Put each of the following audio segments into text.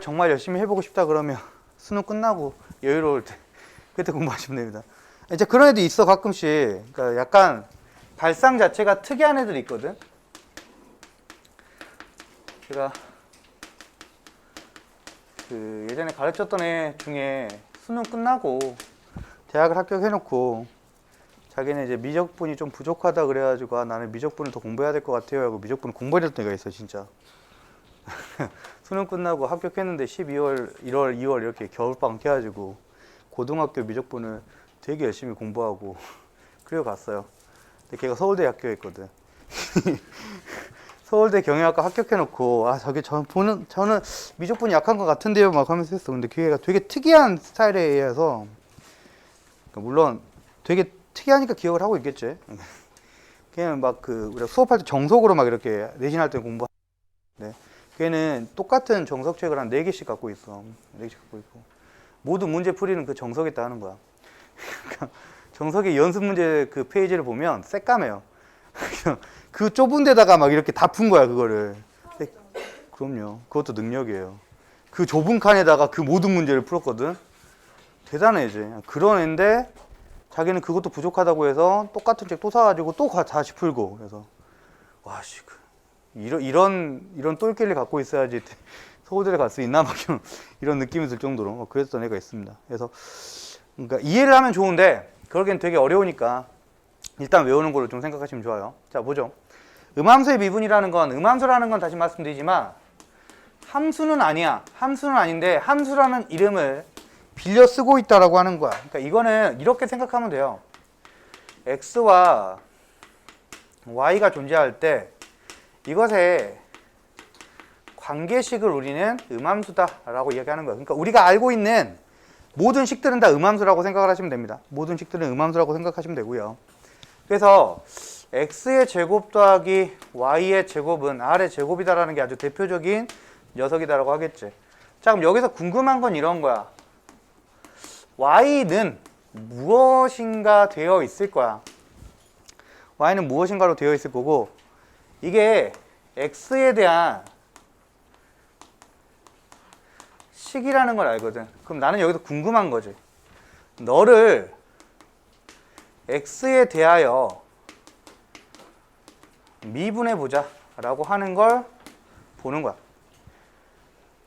정말 열심히 해보고 싶다 그러면 수능 끝나고 여유로울 때 그때 공부하시면 됩니다. 이제 그런 애도 있어 가끔씩. 그러니까 약간 발상 자체가 특이한 애들이 있거든. 제가 그 예전에 가르쳤던 애 중에 수능 끝나고 대학을 합격해놓고 자기는 이제 미적분이 좀 부족하다 그래가지고 나는 미적분을 더 공부해야 될 것 같아요 하고 미적분을 공부했던 애가 있어 진짜. 수능 끝나고 합격했는데 12월, 1월, 2월 이렇게 겨울방학 해가지고 고등학교 미적분을 되게 열심히 공부하고 그리고 갔어요. 근데 걔가 서울대 학교였거든. 서울대 경영학과 합격해놓고 저는 미적분이 약한 것 같은데요 막 하면서 했어. 근데 걔가 되게 특이한 스타일에 의해서 물론 되게 특이하니까 기억을 하고 있겠지. 걔는 막 우리가 수업할 때 정석으로 막 이렇게 내신할 때 공부하는데 걔는 똑같은 정석책을 한 4개씩 갖고 있어. 4개씩 갖고 있고 모든 문제 풀이는 그 정석에 따 하는 거야. 정석의 연습 문제 그 페이지를 보면 새까매요. 그 좁은 데다가 막 이렇게 다 푼 거야 그거를. 그럼요. 그것도 능력이에요. 그 좁은 칸에다가 그 모든 문제를 풀었거든. 대단해 이제. 그런 애인데 자기는 그것도 부족하다고 해서 똑같은 책 또 사가지고 또 다시 풀고. 그래서 와씨 이런 똘끼를 갖고 있어야지 서울대를 갈 수 있나 막 이런 느낌이 들 정도로 그랬던 애가 있습니다. 그래서 그러니까 이해를 하면 좋은데 그러기엔 되게 어려우니까 일단 외우는 걸로 좀 생각하시면 좋아요. 자 보죠. 음함수의 미분이라는 건 음함수라는 건 다시 말씀드리지만 함수는 아니야. 함수는 아닌데 함수라는 이름을 빌려 쓰고 있다라고 하는 거야. 그러니까 이거는 이렇게 생각하면 돼요. x와 y가 존재할 때 이것의 관계식을 우리는 음함수다라고 이야기하는 거예요. 그러니까 우리가 알고 있는 모든 식들은 다 음함수라고 생각을 하시면 됩니다. 모든 식들은 음함수라고 생각하시면 되고요. 그래서 x의 제곱 더하기 y의 제곱은 r의 제곱이다라는 게 아주 대표적인 녀석이다라고 하겠지. 자, 그럼 여기서 궁금한 건 이런 거야. y는 무엇인가 되어 있을 거야. y는 무엇인가로 되어 있을 거고 이게 x에 대한 식이라는 걸 알거든. 그럼 나는 여기서 궁금한 거지. 너를 x에 대하여 미분해보자 라고 하는 걸 보는 거야.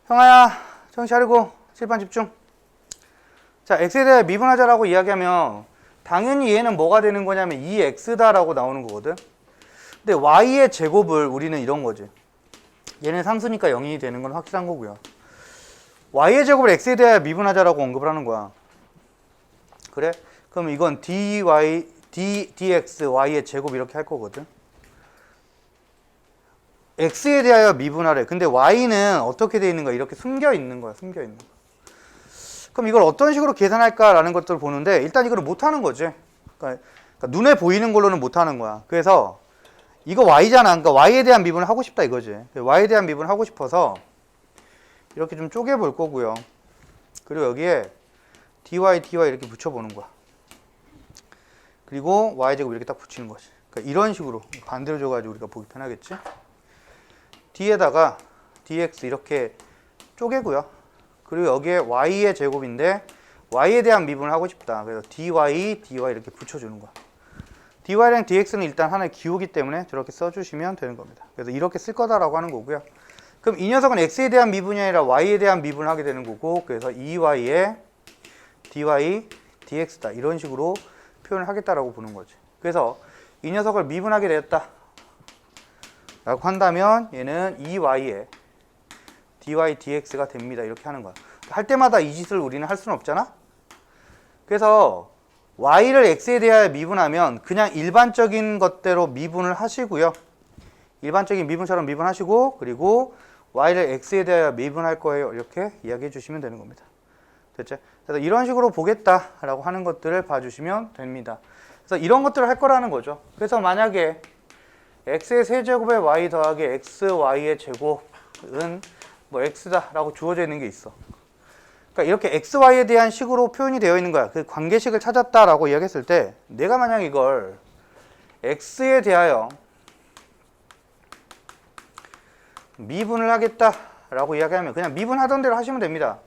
형아야 정신 차리고 칠판 집중. 자, x에 대하여 미분하자라고 이야기하면 당연히 얘는 뭐가 되는 거냐면 2x다 라고 나오는 거거든. 근데 y의 제곱을 우리는 이런 거지. 얘는 상수니까 0이 되는 건 확실한 거고요. y의 제곱을 x에 대하여 미분하자라고 언급을 하는 거야. 그래? 그럼 이건 dx y의 제곱 이렇게 할 거거든. x에 대하여 미분하래. 근데 y는 어떻게 되어 있는 거야? 이렇게 숨겨 있는 거야. 숨겨 있는 거야. 그럼 이걸 어떤 식으로 계산할까라는 것들을 보는데 일단 이거를 못 하는 거지. 그러니까 눈에 보이는 걸로는 못 하는 거야. 그래서 이거 y잖아. 그러니까 y에 대한 미분을 하고 싶다 이거지. y에 대한 미분을 하고 싶어서 이렇게 좀 쪼개 볼 거고요. 그리고 여기에 dy 이렇게 붙여보는 거야. 그리고 y제곱 이렇게 딱 붙이는 거지. 그러니까 이런 식으로 반대로 줘가지고 우리가 보기 편하겠지. d에다가 dx 이렇게 쪼개고요. 그리고 여기에 y의 제곱인데 y에 대한 미분을 하고 싶다. 그래서 dy 이렇게 붙여주는 거야. dy랑 dx는 일단 하나의 기호기 때문에 저렇게 써주시면 되는 겁니다. 그래서 이렇게 쓸 거다라고 하는 거고요. 그럼 이 녀석은 x에 대한 미분이 아니라 y에 대한 미분을 하게 되는 거고 그래서 2y에 dy dx다 이런 식으로 표현을 하겠다라고 보는 거지. 그래서 이 녀석을 미분하게 되었다 라고 한다면 얘는 2y에 dy dx가 됩니다 이렇게 하는 거야. 할 때마다 이 짓을 우리는 할 수는 없잖아. 그래서 y를 x에 대하여 미분하면 그냥 일반적인 것대로 미분을 하시고요. 일반적인 미분처럼 미분하시고 그리고 y를 x에 대하여 미분할 거예요. 이렇게 이야기해 주시면 되는 겁니다. 됐죠? 그래서 이런 식으로 보겠다라고 하는 것들을 봐주시면 됩니다. 그래서 이런 것들을 할 거라는 거죠. 그래서 만약에 x의 세제곱에 y 더하기 xy의 제곱은 뭐 x다라고 주어져 있는 게 있어. 그러니까 이렇게 xy에 대한 식으로 표현이 되어 있는 거야. 그 관계식을 찾았다라고 이야기했을 때 내가 만약 이걸 x에 대하여 미분을 하겠다 라고 이야기하면 그냥 미분하던 대로 하시면 됩니다.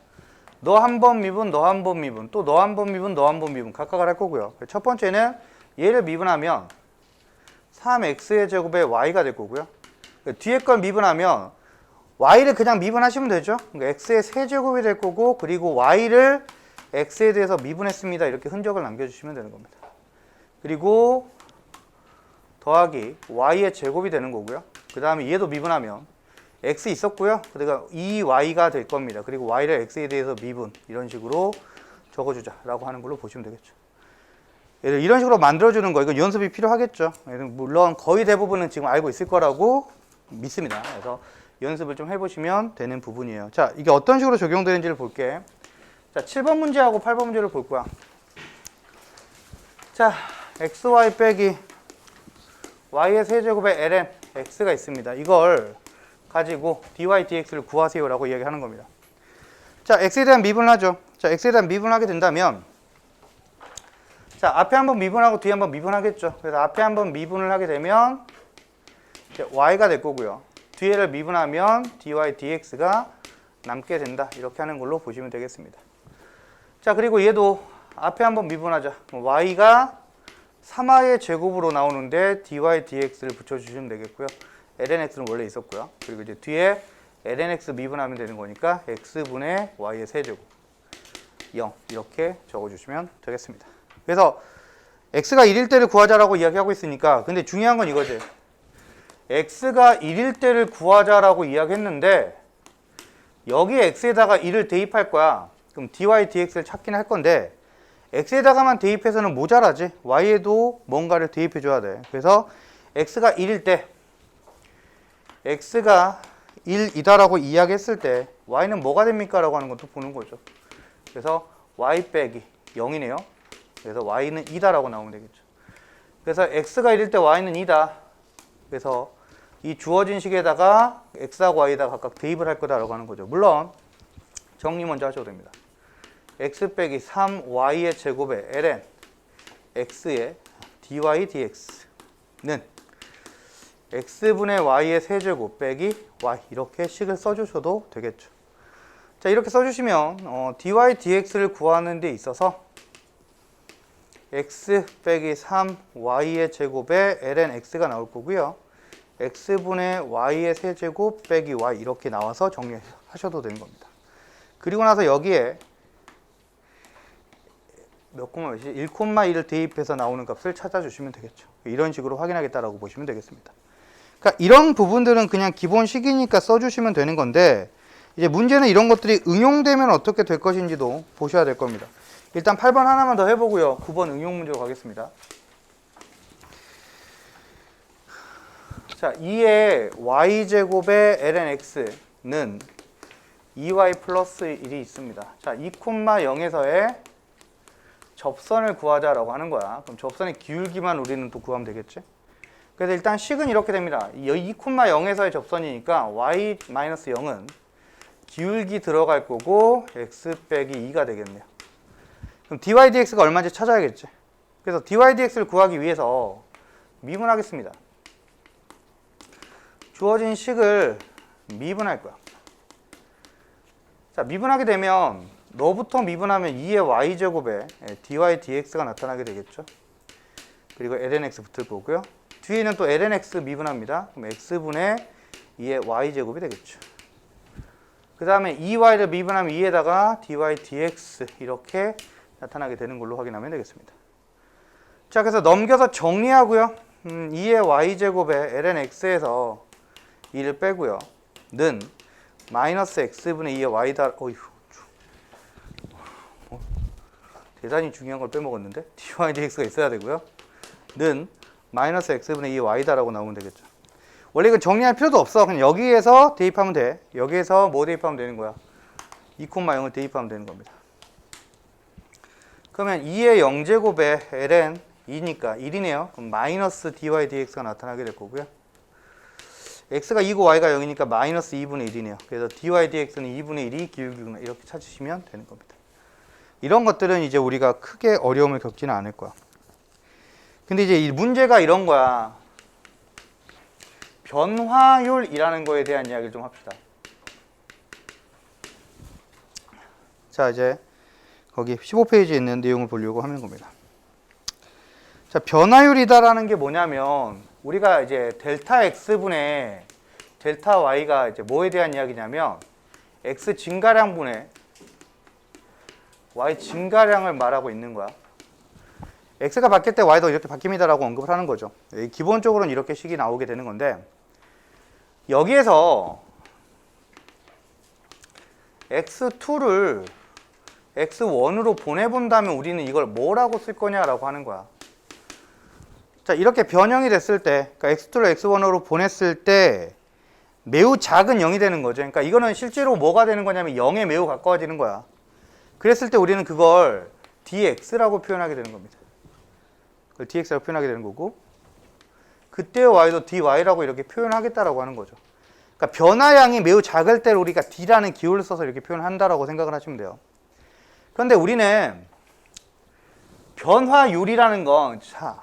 너 한 번 미분, 너 한 번 미분, 또 너 한 번 미분, 너 한 번 미분 각각 할 거고요. 첫 번째는 얘를 미분하면 3x의 제곱에 y가 될 거고요. 뒤에 걸 미분하면 y를 그냥 미분하시면 되죠. 그러니까 x의 세제곱이 될 거고, 그리고 y를 x에 대해서 미분했습니다. 이렇게 흔적을 남겨주시면 되는 겁니다. 그리고 더하기 y의 제곱이 되는 거고요. 그 다음에 얘도 미분하면 x 있었고요. 그러니까 2y가 될 겁니다. 그리고 y를 x에 대해서 미분, 이런 식으로 적어주자 라고 하는 걸로 보시면 되겠죠. 이런 식으로 만들어주는 거, 이건 연습이 필요하겠죠. 물론 거의 대부분은 지금 알고 있을 거라고 믿습니다. 그래서 연습을 좀 해보시면 되는 부분이에요. 자, 이게 어떤 식으로 적용되는지를 볼게. 자, 7번 문제하고 8번 문제를 볼 거야. 자, xy 빼기 y의 세제곱에 ln x가 있습니다. 이걸 가지고 dy dx를 구하세요 라고 이야기하는 겁니다. 자, x에 대한 미분을 하죠. 자, x에 대한 미분을 하게 된다면, 자, 앞에 한번 미분하고 뒤에 한번 미분하겠죠. 그래서 앞에 한번 미분을 하게 되면 y가 될 거고요. 뒤에를 미분하면 dy dx가 남게 된다. 이렇게 하는 걸로 보시면 되겠습니다. 자, 그리고 얘도 앞에 한번 미분하자. y가 3y의 제곱으로 나오는데 dy dx를 붙여주시면 되겠고요. ln x는 원래 있었고요. 그리고 이제 뒤에 ln x 미분하면 되는 거니까 x분의 y의 세제곱 0 이렇게 적어주시면 되겠습니다. 그래서 x가 1일 때를 구하자라고 이야기하고 있으니까, 근데 중요한 건 이거지. x가 1일 때를 구하자라고 이야기했는데 여기 x에다가 1을 대입할 거야. 그럼 dy dx를 찾긴 할 건데 x에다가만 대입해서는 모자라지. y에도 뭔가를 대입해 줘야 돼. 그래서 x가 1일 때, x가 1이다라고 이야기했을 때 y는 뭐가 됩니까? 라고 하는 것도 보는 거죠. 그래서 y 빼기 0이네요. 그래서 y는 2다라고 나오면 되겠죠. 그래서 x가 1일 때 y는 2다. 그래서 이 주어진 식에다가 x하고 y에다가 각각 대입을 할 거다라고 하는 거죠. 물론 정리 먼저 하셔도 됩니다. x 빼기 3y의 제곱에 ln x의 dy dx는 x분의 y의 세제곱 빼기 y, 이렇게 식을 써주셔도 되겠죠. 자, 이렇게 써주시면 dy dx를 구하는 데 있어서 x 빼기 3y의 제곱에 ln x가 나올 거고요. x분의 y의 세제곱 빼기 y, 이렇게 나와서 정리하셔도 되는 겁니다. 그리고 나서 여기에 몇 콤마 몇이? 1,2를 대입해서 나오는 값을 찾아주시면 되겠죠. 이런 식으로 확인하겠다라고 보시면 되겠습니다. 그러니까 이런 부분들은 그냥 기본식이니까 써주시면 되는 건데, 이제 문제는 이런 것들이 응용되면 어떻게 될 것인지도 보셔야 될 겁니다. 일단 8번 하나만 더 해보고요. 9번 응용 문제로 가겠습니다. 자, 2의 y제곱의 ln x는 2y 플러스 1이 있습니다. 자, 2,0에서의 접선을 구하자라고 하는 거야. 그럼 접선의 기울기만 우리는 또 구하면 되겠지? 그래서 일단 식은 이렇게 됩니다. 2,0에서의 접선이니까 y-0은 기울기 들어갈 거고 x 빼기 2가 되겠네요. 그럼 dy dx가 얼마인지 찾아야겠지. 그래서 dy dx를 구하기 위해서 미분하겠습니다. 주어진 식을 미분할 거야. 자, 미분하게 되면 너부터 미분하면 2의 y제곱에 dy dx가 나타나게 되겠죠. 그리고 ln x 붙을 거고요. 뒤에는 또 ln x 미분합니다. 그럼 x분의 2의 y제곱이 되겠죠. 그 다음에 2y를 미분하면 2에다가 dy dx 이렇게 나타나게 되는 걸로 확인하면 되겠습니다. 자, 그래서 넘겨서 정리하고요. 2의 y제곱에 ln x에서 2를 빼고요. 는 마이너스 x분의 2의 y다. 대단히 중요한 걸 빼먹었는데 dy dx가 있어야 되고요. 는 마이너스 x분의 2의 y다라고 나오면 되겠죠. 원래 이건 정리할 필요도 없어. 그냥 여기에서 대입하면 돼. 여기에서 뭐 대입하면 되는 거야? 2,0을 대입하면 되는 겁니다. 그러면 2의 0제곱에 ln 2니까 1이네요. 그럼 마이너스 dy dx가 나타나게 될 거고요. x가 2고 y가 0이니까 마이너스 2분의 1이네요. 그래서 dy dx는 2분의 1이 기울기구나. 이렇게 찾으시면 되는 겁니다. 이런 것들은 이제 우리가 크게 어려움을 겪지는 않을 거야. 근데 이제 이 문제가 이런 거야. 변화율이라는 거에 대한 이야기를 좀 합시다. 자, 이제 거기 15페이지에 있는 내용을 보려고 하는 겁니다. 자, 변화율이다라는 게 뭐냐면 우리가 이제 델타 x분의 델타 y가 이제 뭐에 대한 이야기냐면 x 증가량분의 y 증가량을 말하고 있는 거야. x가 바뀔 때 y도 이렇게 바뀝니다라고 언급을 하는 거죠. 기본적으로는 이렇게 식이 나오게 되는 건데 여기에서 x2를 x1으로 보내본다면 우리는 이걸 뭐라고 쓸 거냐라고 하는 거야. 자, 이렇게 변형이 됐을 때, 그러니까 x2를 x1으로 보냈을 때 매우 작은 0이 되는 거죠. 그러니까 이거는 실제로 뭐가 되는 거냐면 0에 매우 가까워지는 거야. 그랬을 때 우리는 그걸 dx라고 표현하게 되는 겁니다. 그걸 dx라고 표현하게 되는 거고, 그때의 y도 dy라고 이렇게 표현하겠다라고 하는 거죠. 그러니까 변화량이 매우 작을 때 우리가 d라는 기호를 써서 이렇게 표현한다라고 생각을 하시면 돼요. 그런데 우리는 변화율이라는 건, 자,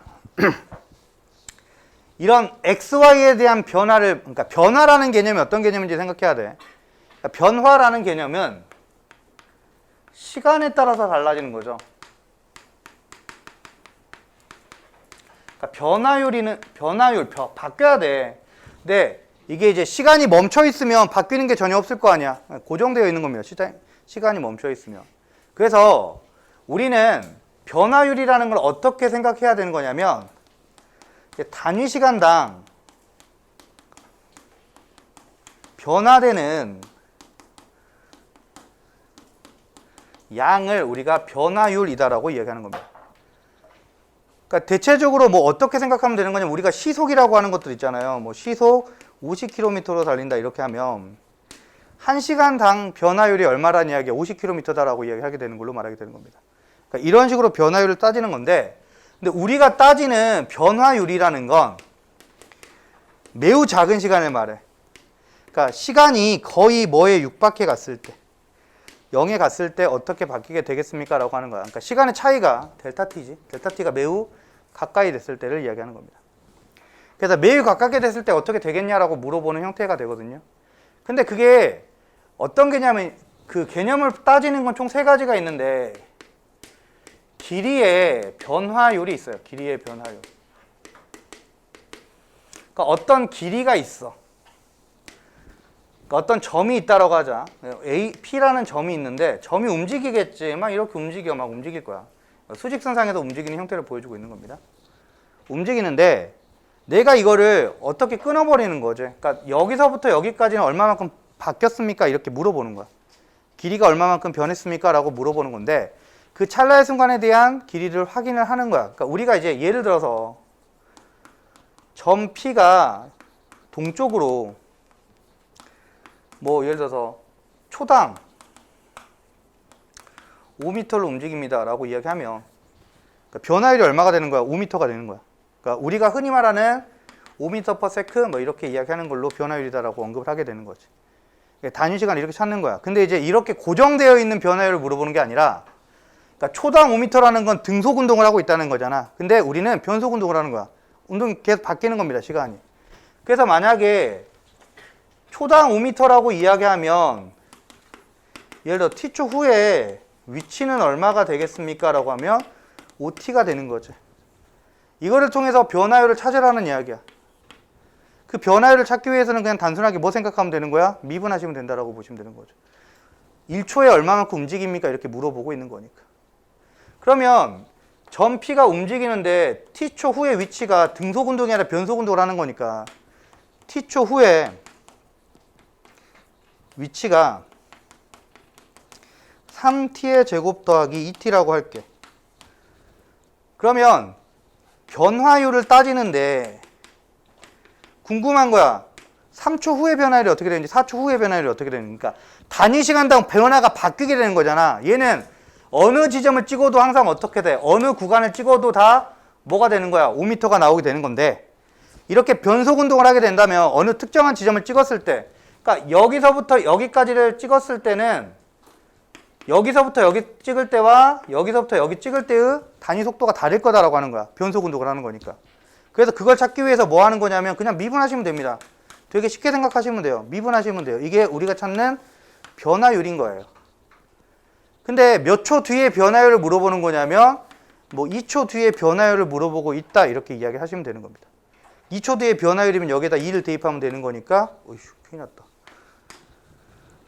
이런 xy에 대한 변화를, 그러니까 변화라는 개념이 어떤 개념인지 생각해야 돼. 그러니까 변화라는 개념은 시간에 따라서 달라지는 거죠. 그러니까 변화율 바뀌어야 돼. 근데 이게 이제 시간이 멈춰 있으면 바뀌는 게 전혀 없을 거 아니야. 고정되어 있는 겁니다. 시간이 멈춰 있으면. 그래서 우리는 변화율이라는 걸 어떻게 생각해야 되는 거냐면 단위 시간당 변화되는 양을 우리가 변화율이다라고 이야기하는 겁니다. 그러니까 대체적으로 뭐 어떻게 생각하면 되는 거냐면 우리가 시속이라고 하는 것들 있잖아요. 뭐 시속 50km로 달린다 이렇게 하면 1시간당 변화율이 얼마라는 이야기야? 50km다라고 이야기하게 되는 걸로 말하게 되는 겁니다. 그러니까 이런 식으로 변화율을 따지는 건데 근데 우리가 따지는 변화율이라는 건 매우 작은 시간을 말해. 그러니까 시간이 거의 뭐에 육박해 갔을 때 0에 갔을 때 어떻게 바뀌게 되겠습니까? 라고 하는 거야. 그러니까 시간의 차이가 델타 t지. 델타 t가 매우 가까이 됐을 때를 이야기하는 겁니다. 그래서 매우 가깝게 됐을 때 어떻게 되겠냐라고 물어보는 형태가 되거든요. 근데 그게 어떤 개념이 그 개념을 따지는 건 총 3가지가 있는데 길이의 변화율이 있어요. 길이의 변화율. 그러니까 어떤 길이가 있어. 그러니까 어떤 점이 있다라고 하자. A, P라는 점이 있는데 점이 움직이겠지. 막 이렇게 막 움직일 거야. 수직선상에서 움직이는 형태를 보여주고 있는 겁니다. 움직이는데 내가 이거를 어떻게 끊어버리는 거지. 그러니까 여기서부터 여기까지는 얼마만큼 바뀌었습니까? 이렇게 물어보는 거야. 길이가 얼마만큼 변했습니까? 라고 물어보는 건데 그 찰나의 순간에 대한 길이를 확인을 하는 거야. 그러니까 우리가 이제 예를 들어서 점 P가 동쪽으로 뭐 예를 들어서 초당 5m로 움직입니다 라고 이야기하면 그러니까 변화율이 얼마가 되는 거야? 5m가 되는 거야. 그러니까 우리가 흔히 말하는 5m/s 뭐 이렇게 이야기하는 걸로 변화율이다라고 언급을 하게 되는 거지. 단위 시간을 이렇게 찾는 거야. 근데 이제 이렇게 고정되어 있는 변화율을 물어보는 게 아니라 그러니까 초당 5m라는 건 등속 운동을 하고 있다는 거잖아. 근데 우리는 변속 운동을 하는 거야. 운동이 계속 바뀌는 겁니다. 시간이. 그래서 만약에 초당 5m라고 이야기하면 예를 들어 t초 후에 위치는 얼마가 되겠습니까? 라고 하면 5t가 되는 거죠. 이거를 통해서 변화율을 찾으라는 이야기야. 그 변화율을 찾기 위해서는 그냥 단순하게 뭐 생각하면 되는 거야? 미분하시면 된다라고 보시면 되는 거죠. 1초에 얼마만큼 움직입니까? 이렇게 물어보고 있는 거니까. 그러면 점 P가 움직이는데 t초 후의 위치가 등속 운동이 아니라 변속 운동을 하는 거니까 t초 후에 위치가 3t의 제곱 더하기 2t라고 할게. 그러면 변화율을 따지는데 궁금한 거야. 3초 후의 변화율이 어떻게 되는지 4초 후의 변화율이 어떻게 되는지. 그러니까 단위 시간당 변화가 바뀌게 되는 거잖아. 얘는 어느 지점을 찍어도 항상 어떻게 돼? 어느 구간을 찍어도 다 뭐가 되는 거야? 5m가 나오게 되는 건데 이렇게 변속 운동을 하게 된다면 어느 특정한 지점을 찍었을 때 그러니까 여기서부터 여기까지를 찍었을 때는 여기서부터 여기 찍을 때와 여기서부터 여기 찍을 때의 단위 속도가 다를 거다라고 하는 거야. 변속 운동을 하는 거니까. 그래서 그걸 찾기 위해서 뭐 하는 거냐면 그냥 미분하시면 됩니다. 되게 쉽게 생각하시면 돼요. 미분하시면 돼요. 이게 우리가 찾는 변화율인 거예요. 근데 몇 초 뒤에 변화율을 물어보는 거냐면 뭐 2초 뒤에 변화율을 물어보고 있다 이렇게 이야기하시면 되는 겁니다. 2초 뒤에 변화율이면 여기에다 2를 대입하면 되는 거니까 어이씨 큰일 났다.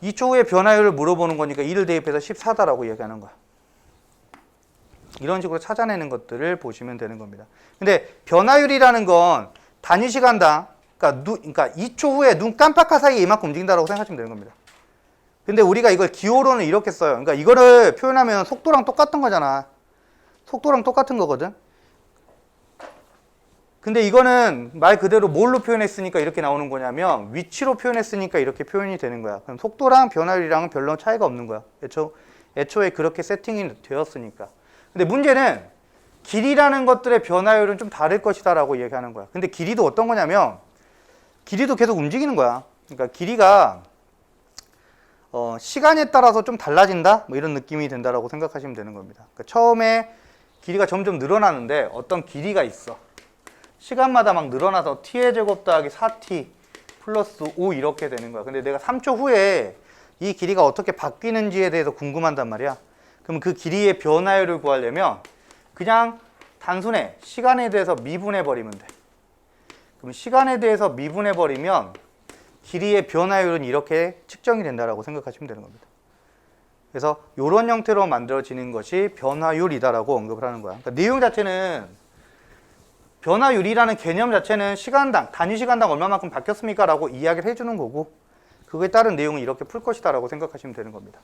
2초 후에 변화율을 물어보는 거니까 2를 대입해서 14다라고 이야기하는 거야. 이런 식으로 찾아내는 것들을 보시면 되는 겁니다. 근데 변화율이라는 건 단위 시간당 그러니까 2초 후에 눈 깜빡할 사이에 이만큼 움직인다라고 생각하시면 되는 겁니다. 근데 우리가 이걸 기호로는 이렇게 써요. 그러니까 이거를 표현하면 속도랑 똑같은 거잖아. 속도랑 똑같은 거거든. 근데 이거는 말 그대로 뭘로 표현했으니까 이렇게 나오는 거냐면 위치로 표현했으니까 이렇게 표현이 되는 거야. 그럼 속도랑 변화율이랑은 별로 차이가 없는 거야. 애초에 그렇게 세팅이 되었으니까. 근데 문제는 길이라는 것들의 변화율은 좀 다를 것이다 라고 얘기하는 거야. 근데 길이도 어떤 거냐면 길이도 계속 움직이는 거야. 그러니까 길이가 시간에 따라서 좀 달라진다? 뭐 이런 느낌이 된다라고 생각하시면 되는 겁니다. 그러니까 처음에 길이가 점점 늘어나는데 어떤 길이가 있어. 시간마다 막 늘어나서 t의 제곱 더하기 4t 플러스 5 이렇게 되는 거야. 근데 내가 3초 후에 이 길이가 어떻게 바뀌는지에 대해서 궁금한단 말이야. 그럼 그 길이의 변화율을 구하려면 그냥 단순해. 시간에 대해서 미분해 버리면 돼. 그럼 시간에 대해서 미분해 버리면 길이의 변화율은 이렇게 측정이 된다라고 생각하시면 되는 겁니다. 그래서 이런 형태로 만들어지는 것이 변화율이다라고 언급을 하는 거야. 그러니까 내용 자체는 변화율이라는 개념 자체는 시간당, 단위 시간당 얼마만큼 바뀌었습니까? 라고 이야기를 해주는 거고 그거에 따른 내용은 이렇게 풀 것이다 라고 생각하시면 되는 겁니다.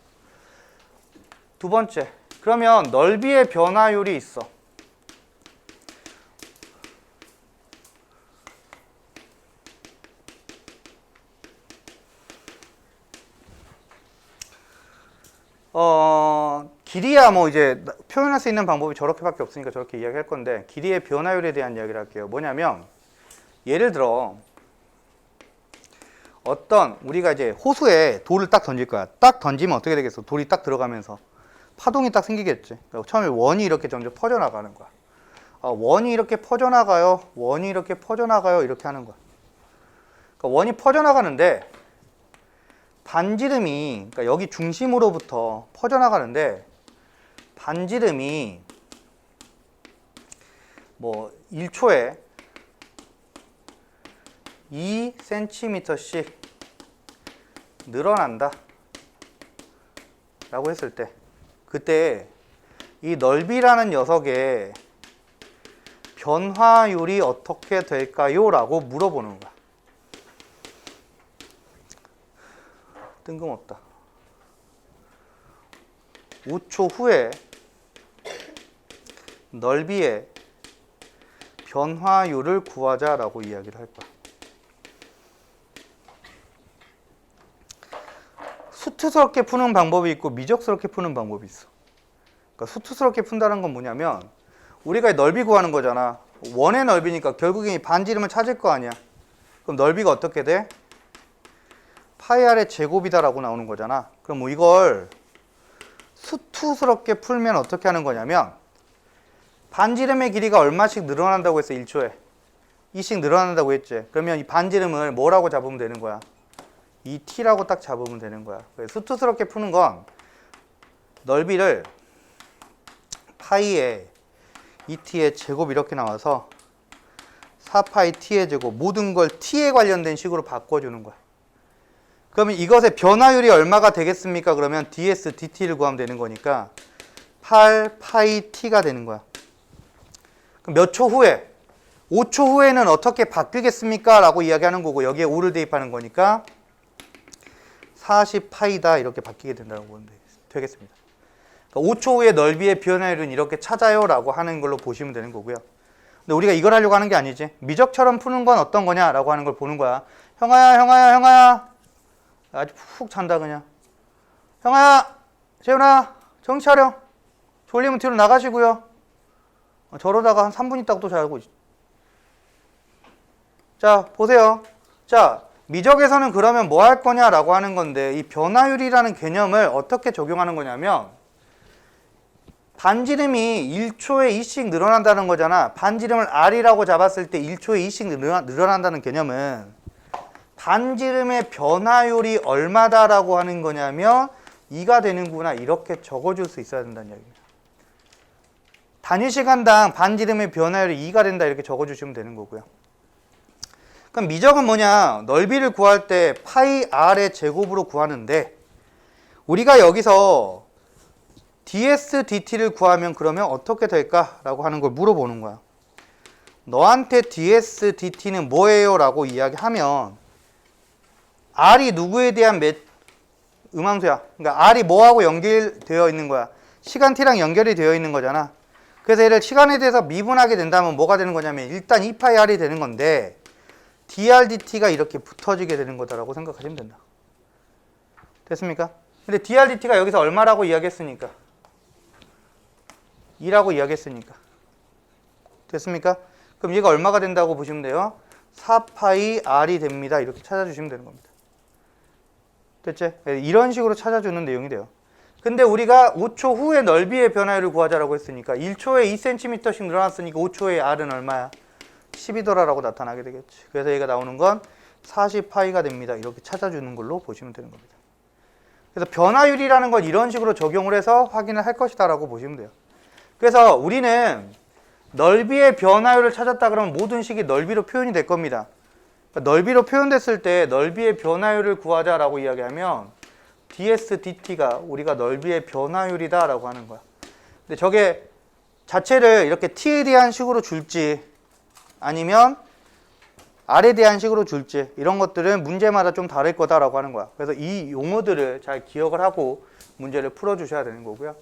두 번째, 그러면 넓이의 변화율이 있어. 길이야 뭐 이제 표현할 수 있는 방법이 저렇게밖에 없으니까 저렇게 이야기할 건데 길이의 변화율에 대한 이야기를 할게요. 뭐냐면 예를 들어 어떤 우리가 이제 호수에 돌을 딱 던질 거야. 딱 던지면 어떻게 되겠어? 돌이 딱 들어가면서 파동이 딱 생기겠지. 그러니까 처음에 원이 이렇게 점점 퍼져나가는 거야. 원이 이렇게 퍼져나가요. 원이 이렇게 퍼져나가요. 이렇게 하는 거야. 그러니까 원이 퍼져나가는데 반지름이 그러니까 여기 중심으로부터 퍼져나가는데 반지름이 뭐 1초에 2cm씩 늘어난다 라고 했을 때 그때 이 넓이라는 녀석의 변화율이 어떻게 될까요? 라고 물어보는 거야. 뜬금없다. 5초 후에 넓이의 변화율을 구하자라고 이야기를 할 거야. 수트스럽게 푸는 방법이 있고 미적스럽게 푸는 방법이 있어. 그러니까 수트스럽게 푼다는 건 뭐냐면 우리가 넓이 구하는 거잖아. 원의 넓이니까 결국엔 이 반지름을 찾을 거 아니야. 그럼 넓이가 어떻게 돼? 파이 r의 제곱이다 라고 나오는 거잖아. 그럼 뭐 이걸 수투스럽게 풀면 어떻게 하는 거냐면 반지름의 길이가 얼마씩 늘어난다고 했어 1초에 2씩 늘어난다고 했지. 그러면 이 반지름을 뭐라고 잡으면 되는 거야? 2t라고 딱 잡으면 되는 거야. 수투스럽게 푸는 건 넓이를 파이에 2t의 제곱 이렇게 나와서 4파이 t의 제곱 모든 걸 t에 관련된 식으로 바꿔주는 거야. 그러면 이것의 변화율이 얼마가 되겠습니까? 그러면 ds dt를 구하면 되는 거니까 8파이 t가 되는 거야. 그럼 몇 초 후에? 5초 후에는 어떻게 바뀌겠습니까? 라고 이야기하는 거고 여기에 5를 대입하는 거니까 40파이다 이렇게 바뀌게 된다고 보면 되겠습니다. 그러니까 5초 후에 넓이의 변화율은 이렇게 찾아요 라고 하는 걸로 보시면 되는 거고요. 근데 우리가 이걸 하려고 하는 게 아니지. 미적처럼 푸는 건 어떤 거냐 라고 하는 걸 보는 거야. 형아야 아주 푹 잔다 그냥. 형아야 재훈아 정신 차려. 졸리면 뒤로 나가시고요. 저러다가 한 3분 있다가 또 자고. 자 보세요. 자 미적에서는 그러면 뭐 할 거냐라고 하는 건데 이 변화율이라는 개념을 어떻게 적용하는 거냐면 반지름이 1초에 2씩 늘어난다는 거잖아. 반지름을 R이라고 잡았을 때 1초에 2씩 늘어난다는 개념은 반지름의 변화율이 얼마다라고 하는 거냐면 2가 되는구나 이렇게 적어줄 수 있어야 된다는 이야기입니다. 단위 시간당 반지름의 변화율이 2가 된다 이렇게 적어주시면 되는 거고요. 그럼 미적은 뭐냐? 넓이를 구할 때 파이 r의 제곱으로 구하는데 우리가 여기서 ds dt를 구하면 그러면 어떻게 될까라고 하는 걸 물어보는 거야. 너한테 ds dt는 뭐예요? 라고 이야기하면 r이 누구에 대한 음함수야. 그러니까 r이 뭐하고 연결되어 있는 거야? 시간 t랑 연결이 되어 있는 거잖아. 그래서 얘를 시간에 대해서 미분하게 된다면 뭐가 되는 거냐면 일단 2파이 r이 되는 건데 dr dt가 이렇게 붙어지게 되는 거다라고 생각하시면 된다. 됐습니까? 근데 dr dt가 여기서 얼마라고 이야기했으니까 2라고 이야기했으니까 됐습니까? 그럼 얘가 얼마가 된다고 보시면 돼요? 4파이 r이 됩니다. 이렇게 찾아주시면 되는 겁니다. 됐지? 이런 식으로 찾아주는 내용이 돼요. 근데 우리가 5초 후에 넓이의 변화율을 구하자라고 했으니까 1초에 2cm씩 늘어났으니까 5초에 r은 얼마야? 12도라고 나타나게 되겠지. 그래서 얘가 나오는 건 40파이가 됩니다. 이렇게 찾아주는 걸로 보시면 되는 겁니다. 그래서 변화율이라는 건 이런 식으로 적용을 해서 확인을 할 것이다 라고 보시면 돼요. 그래서 우리는 넓이의 변화율을 찾았다 그러면 모든 식이 넓이로 표현이 될 겁니다. 그러니까 넓이로 표현됐을 때 넓이의 변화율을 구하자라고 이야기하면 ds dt가 우리가 넓이의 변화율이다 라고 하는 거야. 근데 저게 자체를 이렇게 t에 대한 식으로 줄지 아니면 r에 대한 식으로 줄지 이런 것들은 문제마다 좀 다를 거다라고 하는 거야. 그래서 이 용어들을 잘 기억을 하고 문제를 풀어주셔야 되는 거고요.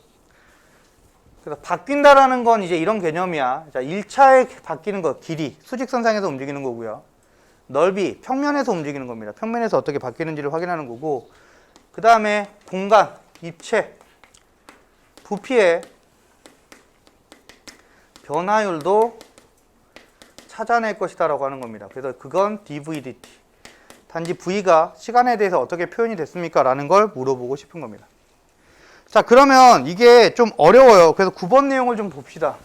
그래서 바뀐다라는 건 이제 이런 개념이야. 자, 1차에 바뀌는 거 길이, 수직선상에서 움직이는 거고요. 넓이, 평면에서 움직이는 겁니다. 평면에서 어떻게 바뀌는지를 확인하는 거고 그 다음에 공간, 입체, 부피의 변화율도 찾아낼 것이다 라고 하는 겁니다. 그래서 그건 dv dt. 단지 v가 시간에 대해서 어떻게 표현이 됐습니까? 라는 걸 물어보고 싶은 겁니다. 자, 그러면 이게 좀 어려워요. 그래서 9번 내용을 좀 봅시다.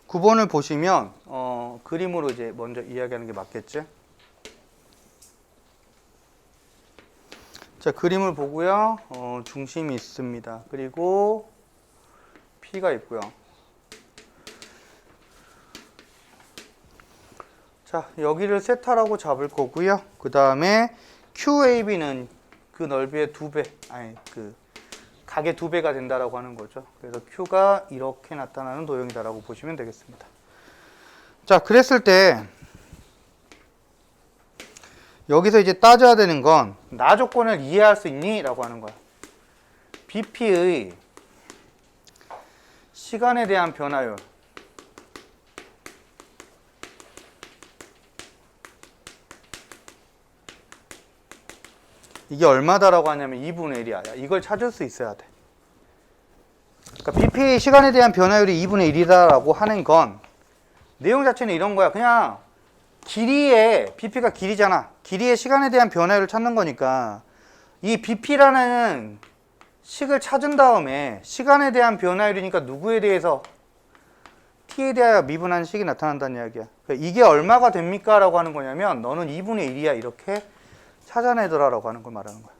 (9번을) 보시면 그림으로 이제 먼저 이야기하는 게 맞겠지? 자, 그림을 보고요. 중심이 있습니다. 그리고 P가 있고요. 자, 여기를 세타라고 잡을 거고요. 그 다음에 QAB는 그 넓이의 2배, 아니 그 각의 2배가 된다라고 하는 거죠. 그래서 Q가 이렇게 나타나는 도형이다라고 보시면 되겠습니다. 자, 그랬을 때 여기서 이제 따져야 되는 건 나 조건을 이해할 수 있니? 라고 하는 거야. BP의 시간에 대한 변화율 이게 얼마다라고 하냐면 2분의 1이야. 이걸 찾을 수 있어야 돼. 그러니까 BP의 시간에 대한 변화율이 2분의 1이다라고 하는 건 내용 자체는 이런 거야. 그냥 길이의 BP가 길이잖아. 길이의 시간에 대한 변화율을 찾는 거니까 이 BP라는 식을 찾은 다음에 시간에 대한 변화율이니까 누구에 대해서 T에 대하여 미분한 식이 나타난다는 이야기야. 그러니까 이게 얼마가 됩니까? 라고 하는 거냐면 너는 2분의 1이야. 이렇게 찾아내더라 라고 하는 걸 말하는 거야.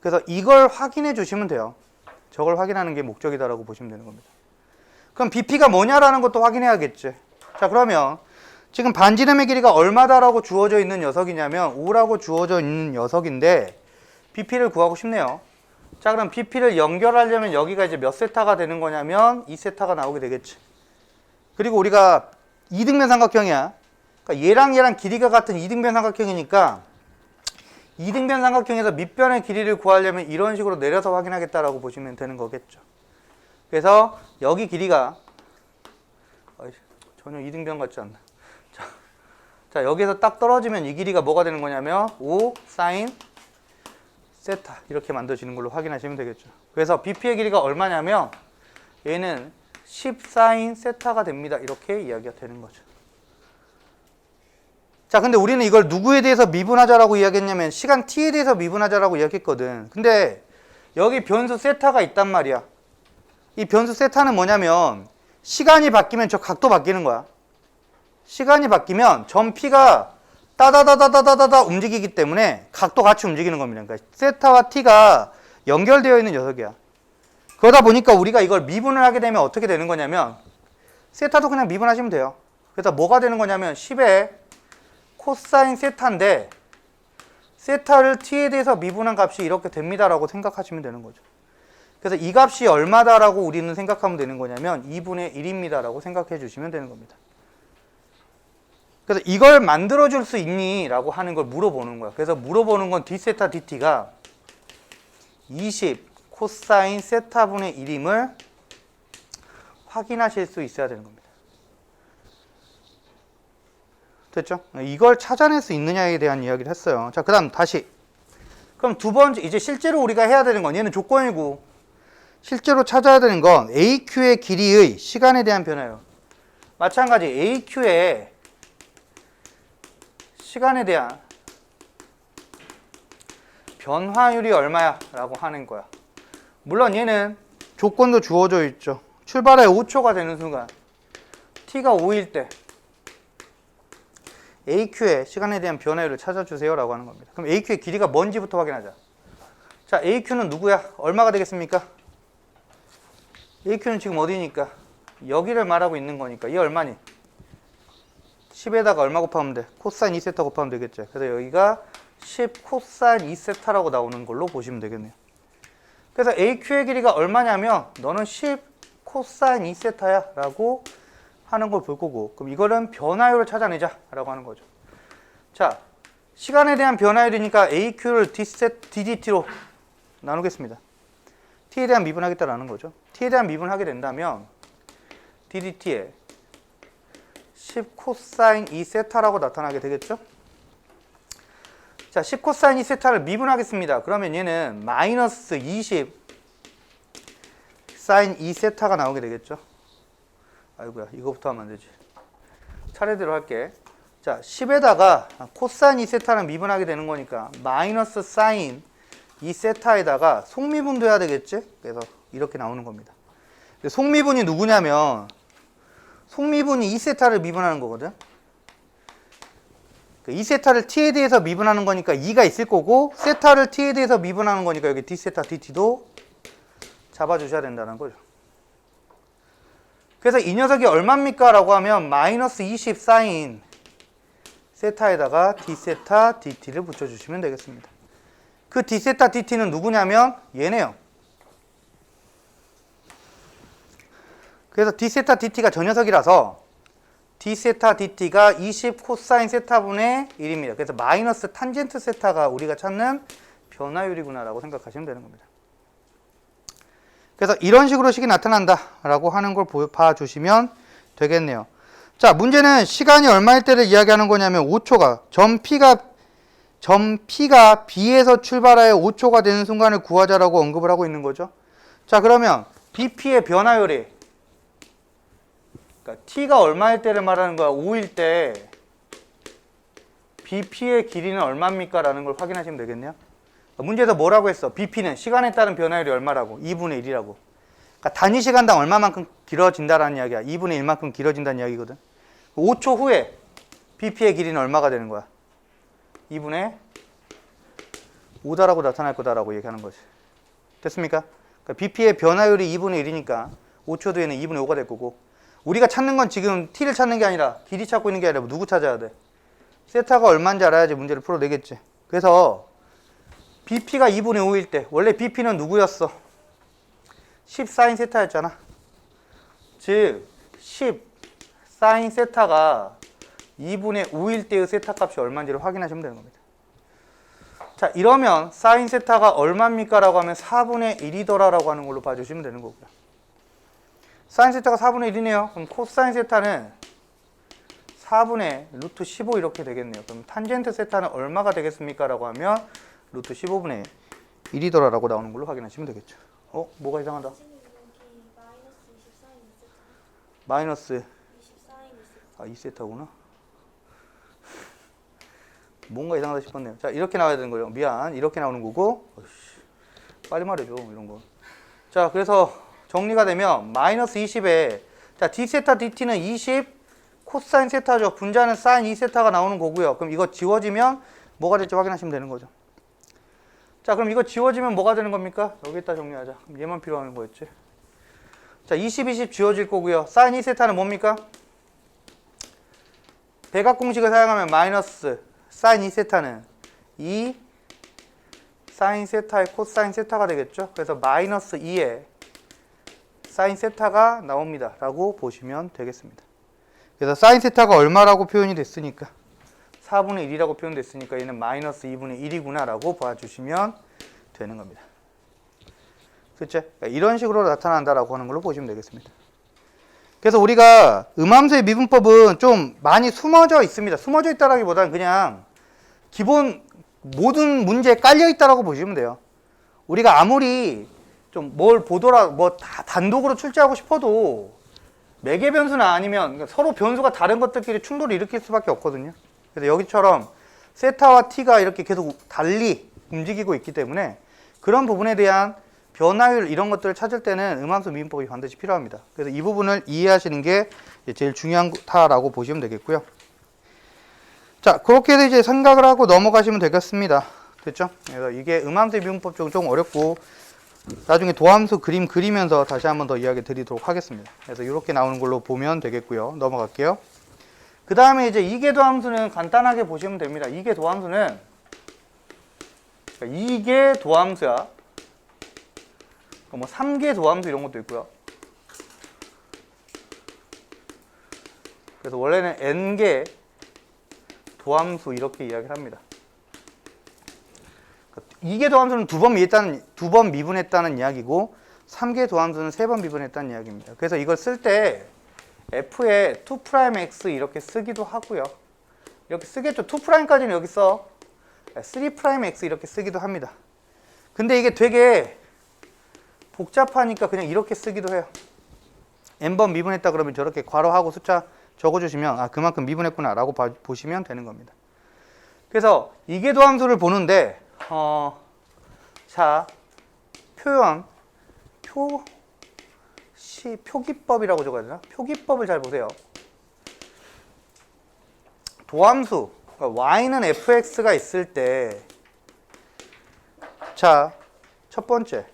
그래서 이걸 확인해 주시면 돼요. 저걸 확인하는 게 목적이다라고 보시면 되는 겁니다. 그럼 BP가 뭐냐라는 것도 확인해야겠지. 자, 그러면 지금 반지름의 길이가 얼마다라고 주어져 있는 녀석이냐면 5라고 주어져 있는 녀석인데 BP를 구하고 싶네요. 자, 그럼 BP를 연결하려면 여기가 이제 몇 세타가 되는 거냐면 2세타가 나오게 되겠지. 그리고 우리가 이등변 삼각형이야. 그러니까 얘랑 길이가 같은 이등변 삼각형이니까 이등변 삼각형에서 밑변의 길이를 구하려면 이런 식으로 내려서 확인하겠다라고 보시면 되는 거겠죠. 그래서 여기 길이가 전혀 이등변 같지 않나. 자, 여기에서 딱 떨어지면 이 길이가 뭐가 되는 거냐면 5 사인 세타 이렇게 만들어지는 걸로 확인하시면 되겠죠. 그래서 BP의 길이가 얼마냐면 얘는 10 사인 세타가 됩니다. 이렇게 이야기가 되는 거죠. 자, 근데 우리는 이걸 누구에 대해서 미분하자라고 이야기했냐면 시간 t에 대해서 미분하자라고 이야기했거든. 근데 여기 변수 세타가 있단 말이야. 이 변수 세타는 뭐냐면 시간이 바뀌면 저 각도 바뀌는 거야. 시간이 바뀌면 점 p가 따다다다다다다 움직이기 때문에 각도 같이 움직이는 겁니다. 그러니까 세타와 t가 연결되어 있는 녀석이야. 그러다 보니까 우리가 이걸 미분을 하게 되면 어떻게 되는 거냐면 세타도 그냥 미분하시면 돼요. 그래서 뭐가 되는 거냐면 10의 코사인 세타인데 세타를 t에 대해서 미분한 값이 이렇게 됩니다라고 생각하시면 되는 거죠. 그래서 이 값이 얼마다라고 우리는 생각하면 되는 거냐면 2분의 1입니다라고 생각해 주시면 되는 겁니다. 그래서 이걸 만들어줄 수 있니? 라고 하는 걸 물어보는 거야. 그래서 물어보는 건 d세타 dt가 20 코사인 세타분의 1임을 확인하실 수 있어야 되는 겁니다. 됐죠? 이걸 찾아낼 수 있느냐에 대한 이야기를 했어요. 자, 그 다음 다시. 그럼 두 번째, 이제 실제로 우리가 해야 되는 건 얘는 조건이고 실제로 찾아야 되는 건 AQ의 길이의 시간에 대한 변화예요. 마찬가지 AQ의 시간에 대한 변화율이 얼마야? 라고 하는 거야. 물론 얘는 조건도 주어져 있죠. 출발에 5초가 되는 순간 t가 5일 때 AQ의 시간에 대한 변화율을 찾아주세요 라고 하는 겁니다. 그럼 AQ의 길이가 뭔지부터 확인하자. 자, AQ는 누구야? 얼마가 되겠습니까? AQ는 지금 어디니까? 여기를 말하고 있는 거니까 이 얼마니? 10에다가 얼마 곱하면 돼? 코사인 2세타 곱하면 되겠죠. 그래서 여기가 10 코사인 2세타라고 나오는 걸로 보시면 되겠네요. 그래서 AQ의 길이가 얼마냐면 너는 10 코사인 2세타야 라고 하는 걸 볼 거고, 그럼 이거는 변화율을 찾아내자 라고 하는 거죠. 자, 시간에 대한 변화율이니까 AQ를 DDT로 나누겠습니다. t에 대한 미분하겠다라는 거죠. t에 대한 미분하게 된다면 DDT에 10 코사인 2세타라고 나타나게 되겠죠. 자, 10 코사인 2세타를 미분하겠습니다. 그러면 얘는 마이너스 20 사인 2세타가 나오게 되겠죠. 아이고야, 이거부터 하면 안 되지. 차례대로 할게. 자, 10에다가 코사인 2세타는 미분하게 되는 거니까 마이너스 사인 2세타에다가 속미분도 해야 되겠지? 그래서 이렇게 나오는 겁니다. 속미분이 누구냐면 속미분이 2세타를 미분하는 거거든. 2세타를 t에 대해서 미분하는 거니까 2가 있을 거고, 세타를 t에 대해서 미분하는 거니까 여기 d세타 dt도 잡아주셔야 된다는 거죠. 그래서 이 녀석이 얼마입니까? 라고 하면 마이너스 20 사인 세타에다가 d세타 dt를 붙여주시면 되겠습니다. 그 d세타 dt는 누구냐면 얘네요. 그래서 d세타 dt가 저 녀석이라서 d세타 dt가 20 코사인 세타분의 1입니다. 그래서 마이너스 탄젠트 세타가 우리가 찾는 변화율이구나 라고 생각하시면 되는 겁니다. 그래서 이런 식으로 식이 나타난다 라고 하는 걸 봐주시면 되겠네요. 자, 문제는 시간이 얼마일 때를 이야기하는 거냐면 5초가 점 P가 B에서 출발하여 5초가 되는 순간을 구하자라고 언급을 하고 있는 거죠. 자, 그러면 BP의 변화율이, 그러니까 T가 얼마일 때를 말하는 거야? 5일 때 BP의 길이는 얼마입니까? 라는 걸 확인하시면 되겠네요. 문제에서 뭐라고 했어? BP는 시간에 따른 변화율이 얼마라고? 2분의 1이라고. 그러니까 단위 시간당 얼마만큼 길어진다라는 이야기야. 2분의 1만큼 길어진다는 이야기거든. 5초 후에 BP의 길이는 얼마가 되는 거야? 2분의 5다라고 나타날 거다라고 얘기하는 거지. 됐습니까? 그러니까 BP의 변화율이 2분의 1이니까 5초 뒤에는 2분의 5가 될 거고, 우리가 찾는 건 지금 T를 찾는 게 아니라 길이 찾고 있는 게 아니라 누구 찾아야 돼? 세타가 얼마인지 알아야지 문제를 풀어내겠지. 그래서 BP가 2분의 5일 때, 원래 BP는 누구였어? 10 사인 세타였잖아. 즉 10 사인 세타가 2분의 5일 때의 세타 값이 얼마인지를 확인하시면 되는 겁니다. 자, 이러면 사인 세타가 얼마입니까? 라고 하면 4분의 1이더라 라고 하는 걸로 봐주시면 되는 거고요. 사인 세타가 4분의 1이네요. 그럼 코사인 세타는 4분의 루트 15 이렇게 되겠네요. 그럼 탄젠트 세타는 얼마가 되겠습니까? 라고 하면 루트 15분의 1이더라 라고 나오는 걸로 확인하시면 되겠죠. 뭐가 이상하다? 마이너스 2세타구나. 뭔가 이상하다 싶었네요. 자, 이렇게 나와야 되는 거예요. 미안. 이렇게 나오는 거고. 어이씨, 빨리 말해줘. 이런 거. 자, 그래서 정리가 되면 마이너스 20에 자, d세타 dt는 20 코사인 세타죠. 분자는 사인 2세타가 나오는 거고요. 그럼 이거 지워지면 뭐가 될지 확인하시면 되는 거죠. 자, 그럼 이거 지워지면 뭐가 되는 겁니까? 여기다 정리하자. 그럼 얘만 필요한 거였지. 자, 20 지워질 거고요. 사인 2세타는 뭡니까? 대각 공식을 사용하면 마이너스 사인 2세타는 2 사인 세타의 코사인 세타가 되겠죠. 그래서 마이너스 2에 사인 세타가 나옵니다. 라고 보시면 되겠습니다. 그래서 사인 세타가 얼마라고 표현이 됐으니까 4분의 1이라고 표현됐으니까 얘는 마이너스 2분의 1이구나 라고 봐주시면 되는 겁니다. 그렇죠? 그러니까 이런 식으로 나타난다라고 하는 걸로 보시면 되겠습니다. 그래서 우리가 음함수의 미분법은 좀 많이 숨어져 있습니다. 숨어져 있다라기보다는 그냥 기본 모든 문제에 깔려 있다라고 보시면 돼요. 우리가 아무리 좀 뭘 보더라 뭐 다 단독으로 출제하고 싶어도 매개 변수나 아니면 서로 변수가 다른 것들끼리 충돌을 일으킬 수밖에 없거든요. 그래서 여기처럼 세타와 t가 이렇게 계속 달리 움직이고 있기 때문에 그런 부분에 대한 변화율 이런 것들을 찾을 때는 음함수 미분법이 반드시 필요합니다. 그래서 이 부분을 이해하시는 게 제일 중요하다라고 보시면 되겠고요. 자, 그렇게 해서 이제 생각을 하고 넘어가시면 되겠습니다. 됐죠? 그래서 이게 음함수의 미분법 쪽은 좀 어렵고 나중에 도함수 그림 그리면서 다시 한번 더 이야기 드리도록 하겠습니다. 그래서 이렇게 나오는 걸로 보면 되겠고요. 넘어갈게요. 그 다음에 이제 이계도함수는 간단하게 보시면 됩니다. 이계도함수는 이계 도함수야. 뭐 3계 도함수 이런 것도 있고요. 그래서 원래는 n개 도함수 이렇게 이야기를 합니다. 2개 도함수는 두 번 미분했다는 이야기고 3개 도함수는 3번 미분했다는 이야기입니다. 그래서 이걸 쓸 때 f에 2'x 이렇게 쓰기도 하고요. 이렇게 쓰겠죠. 2'까지는 여기 써. 3'x 이렇게 쓰기도 합니다. 근데 이게 되게 복잡하니까 그냥 이렇게 쓰기도 해요. n번 미분했다 그러면 저렇게 괄호하고 숫자 적어주시면 아 그만큼 미분했구나 라고 보시면 되는 겁니다. 그래서 이계도함수를 보는데 자 표현 표기법이라고 적어야 되나? 표기법을 잘 보세요. 도함수 그러니까 y는 fx가 있을 때 자 첫 번째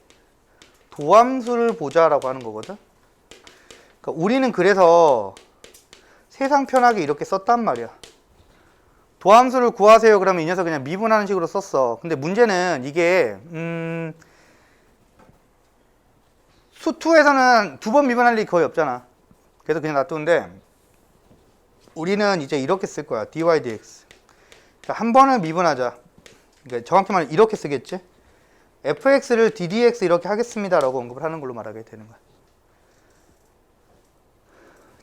도함수를 보자라고 하는 거거든. 그러니까 우리는 그래서 세상 편하게 이렇게 썼단 말이야. 도함수를 구하세요. 그러면 이 녀석 그냥 미분하는 식으로 썼어. 근데 문제는 이게 수2에서는 두 번 미분할 일이 거의 없잖아. 그래서 그냥 놔두는데 우리는 이제 이렇게 쓸 거야. dy dx. 그러니까 한 번을 미분하자. 그러니까 정확히 말하면 이렇게 쓰겠지. fx를 ddx 이렇게 하겠습니다. 라고 언급을 하는 걸로 말하게 되는 거야.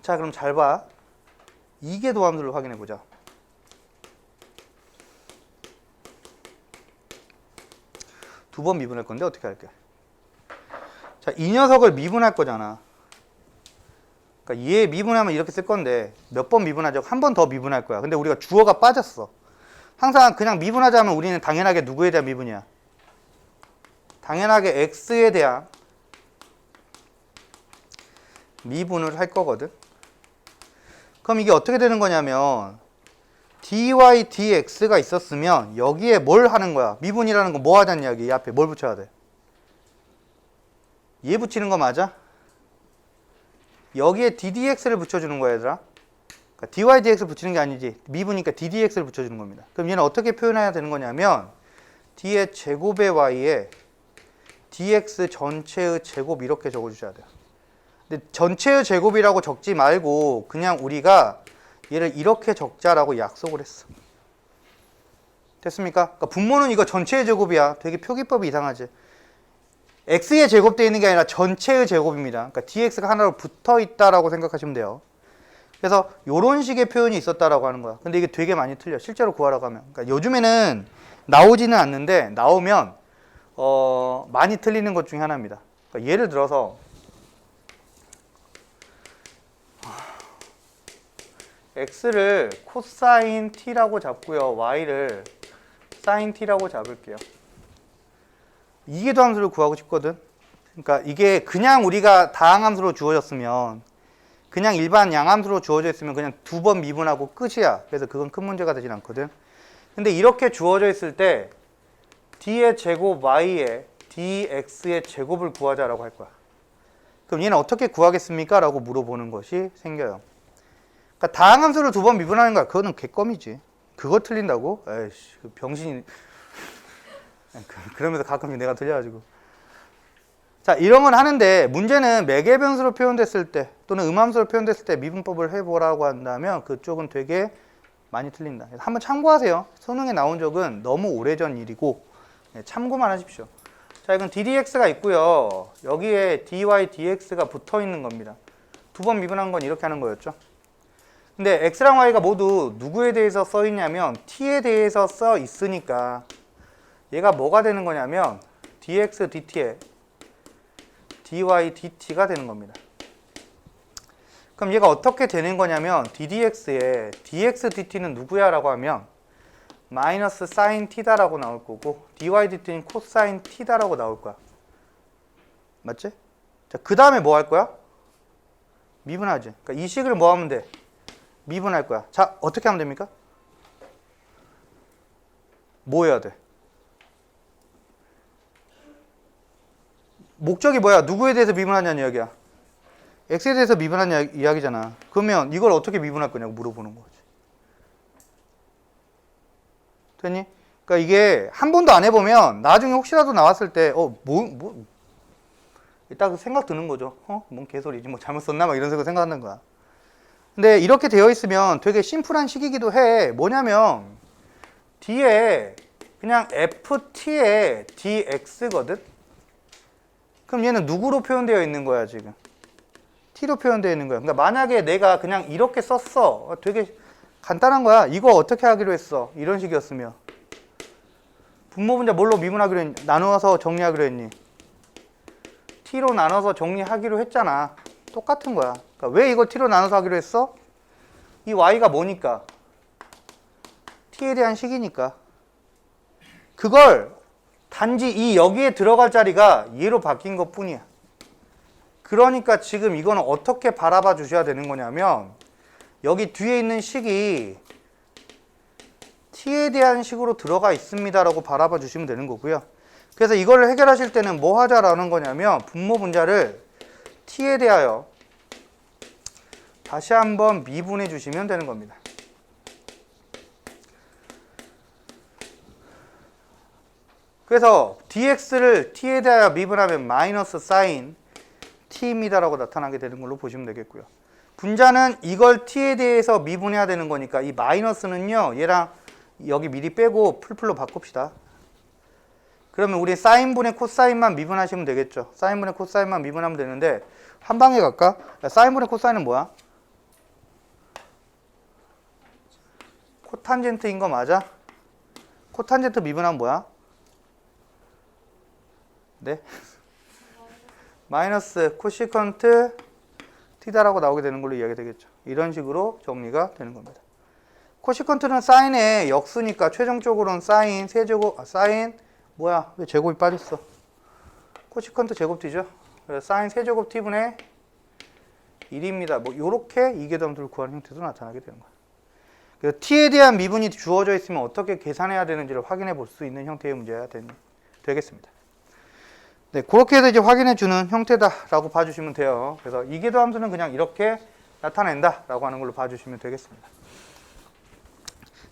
자, 그럼 잘 봐. 이계 도함수를 확인해 보자. 두 번 미분할 건데 어떻게 할게? 자, 이 녀석을 미분할 거잖아. 그러니까 얘 미분하면 이렇게 쓸 건데 몇 번 미분하죠? 한 번 더 미분할 거야. 근데 우리가 주어가 빠졌어. 항상 그냥 미분하자면 우리는 당연하게 누구에 대한 미분이야? 당연하게 x에 대한 미분을 할 거거든. 그럼 이게 어떻게 되는 거냐면 dy dx가 있었으면 여기에 뭘 하는 거야? 미분이라는 건 뭐 하자는 이야기? 이 앞에 뭘 붙여야 돼? 얘 붙이는 거 맞아? 여기에 ddx를 붙여주는 거야 얘들아. 그러니까 dy dx를 붙이는 게 아니지. 미분이니까 ddx를 붙여주는 겁니다. 그럼 얘는 어떻게 표현해야 되는 거냐면 d의 제곱의 y에 dx 전체의 제곱 이렇게 적어주셔야 돼요. 근데 전체의 제곱이라고 적지 말고 그냥 우리가 얘를 이렇게 적자라고 약속을 했어. 됐습니까? 그러니까 분모는 이거 전체의 제곱이야. 되게 표기법이 이상하지. x의 제곱되어 있는 게 아니라 전체의 제곱입니다. 그러니까 dx가 하나로 붙어 있다라고 생각하시면 돼요. 그래서 이런 식의 표현이 있었다라고 하는 거야. 근데 이게 되게 많이 틀려. 실제로 구하라고 하면. 그러니까 요즘에는 나오지는 않는데 나오면 많이 틀리는 것 중에 하나입니다. 그러니까 예를 들어서 x를 코사인 t라고 잡고요. y를 사인 t라고 잡을게요. 이계도함수를 구하고 싶거든. 그러니까 이게 그냥 우리가 다항함수로 주어졌으면, 그냥 일반 양함수로 주어져 있으면 그냥 2번 미분하고 끝이야. 그래서 그건 큰 문제가 되진 않거든. 근데 이렇게 주어져 있을 때 d의 제곱 y의 dx의 제곱을 구하자라고 할 거야. 그럼 얘는 어떻게 구하겠습니까? 라고 물어보는 것이 생겨요. 그러니까 다항함수를 2번 미분하는 거야. 그거는 개껌이지. 그거 틀린다고? 에이씨, 그 병신이. 그러면서 가끔 내가 틀려가지고. 자, 이런 건 하는데 문제는 매개변수로 표현됐을 때 또는 음함수로 표현됐을 때 미분법을 해보라고 한다면 그쪽은 되게 많이 틀린다. 한번 참고하세요. 수능에 나온 적은 너무 오래전 일이고 참고만 하십시오. 자, 이건 ddx가 있고요. 여기에 dy, dx가 붙어 있는 겁니다. 2번 미분한 건 이렇게 하는 거였죠. 근데 x랑 y가 모두 누구에 대해서 써 있냐면 t에 대해서 써 있으니까 얘가 뭐가 되는 거냐면 dx, dt에 dy, dt가 되는 겁니다. 그럼 얘가 어떻게 되는 거냐면 ddx에 dx, dt는 누구야? 라고 하면 마이너스 사인 t다라고 나올 거고 dy, dt는 코사인 t다라고 나올 거야. 맞지? 자, 그 다음에 뭐 할 거야? 미분하지. 그러니까 이 식을 뭐 하면 돼? 미분할 거야. 자, 어떻게 하면 됩니까? 뭐 해야 돼? 목적이 뭐야? 누구에 대해서 미분하냐는 이야기야. x에 대해서 미분하냐 이야기잖아. 그러면 이걸 어떻게 미분할 거냐고 물어보는 거지. 됐니? 그러니까 이게 한 번도 안 해보면 나중에 혹시라도 나왔을 때 이따 생각 드는 거죠. 뭔 개소리지? 뭐 잘못 썼나? 막 이런 식으로 생각하는 거야. 근데 이렇게 되어 있으면 되게 심플한 식이기도 해. 뭐냐면 뒤에 그냥 ft의 dx거든? 그럼 얘는 누구로 표현되어 있는 거야 지금? t로 표현되어 있는 거야. 그러니까 만약에 내가 그냥 이렇게 썼어. 되게 간단한 거야. 이거 어떻게 하기로 했어? 이런 식이었으면 분모 분자 뭘로 미분하기로 했니? 나누어서 정리하기로 했니? t로 나눠서 정리하기로 했잖아. 똑같은 거야. 그러니까 왜 이걸 t로 나눠서 하기로 했어? 이 y가 뭐니까? t에 대한 식이니까. 그걸 단지 이 여기에 들어갈 자리가 얘로 바뀐 것 뿐이야. 그러니까 지금 이거는 어떻게 바라봐 주셔야 되는 거냐면 여기 뒤에 있는 식이 t에 대한 식으로 들어가 있습니다 라고 바라봐 주시면 되는 거고요. 그래서 이거를 해결하실 때는 뭐 하자라는 거냐면 분모 분자를 t에 대하여 다시 한번 미분해 주시면 되는 겁니다. 그래서 dx를 t에 대하여 미분하면 마이너스 사인 t입니다 라고 나타나게 되는 걸로 보시면 되겠고요. 분자는 이걸 t에 대해서 미분해야 되는 거니까 이 마이너스는요 얘랑 여기 미리 빼고 풀풀로 바꿉시다. 그러면 우리 사인분의 코사인만 미분하시면 되겠죠. 사인분의 코사인만 미분하면 되는데 한 방에 갈까? 사인분의 코사인은 뭐야? 코탄젠트인 거 맞아? 코탄젠트 미분하면 뭐야? 네? 마이너스 코시컨트 t다라고 나오게 되는 걸로 이야기 되겠죠. 이런 식으로 정리가 되는 겁니다. 코시컨트는 사인의 역수니까 최종적으로는 사인 세제곱 사인 뭐야 왜 제곱이 빠졌어? 코시컨트 제곱 t죠. 그래서 사인 세제곱 t분의 1입니다. 뭐 요렇게 이계도함수를 구하는 형태도 나타나게 되는 거야. 그래서 t에 대한 미분이 주어져 있으면 어떻게 계산해야 되는지를 확인해 볼 수 있는 형태의 문제가 되겠습니다. 네, 그렇게 해서 이제 확인해 주는 형태다라고 봐주시면 돼요. 그래서 이계도함수는 그냥 이렇게 나타낸다라고 하는 걸로 봐주시면 되겠습니다.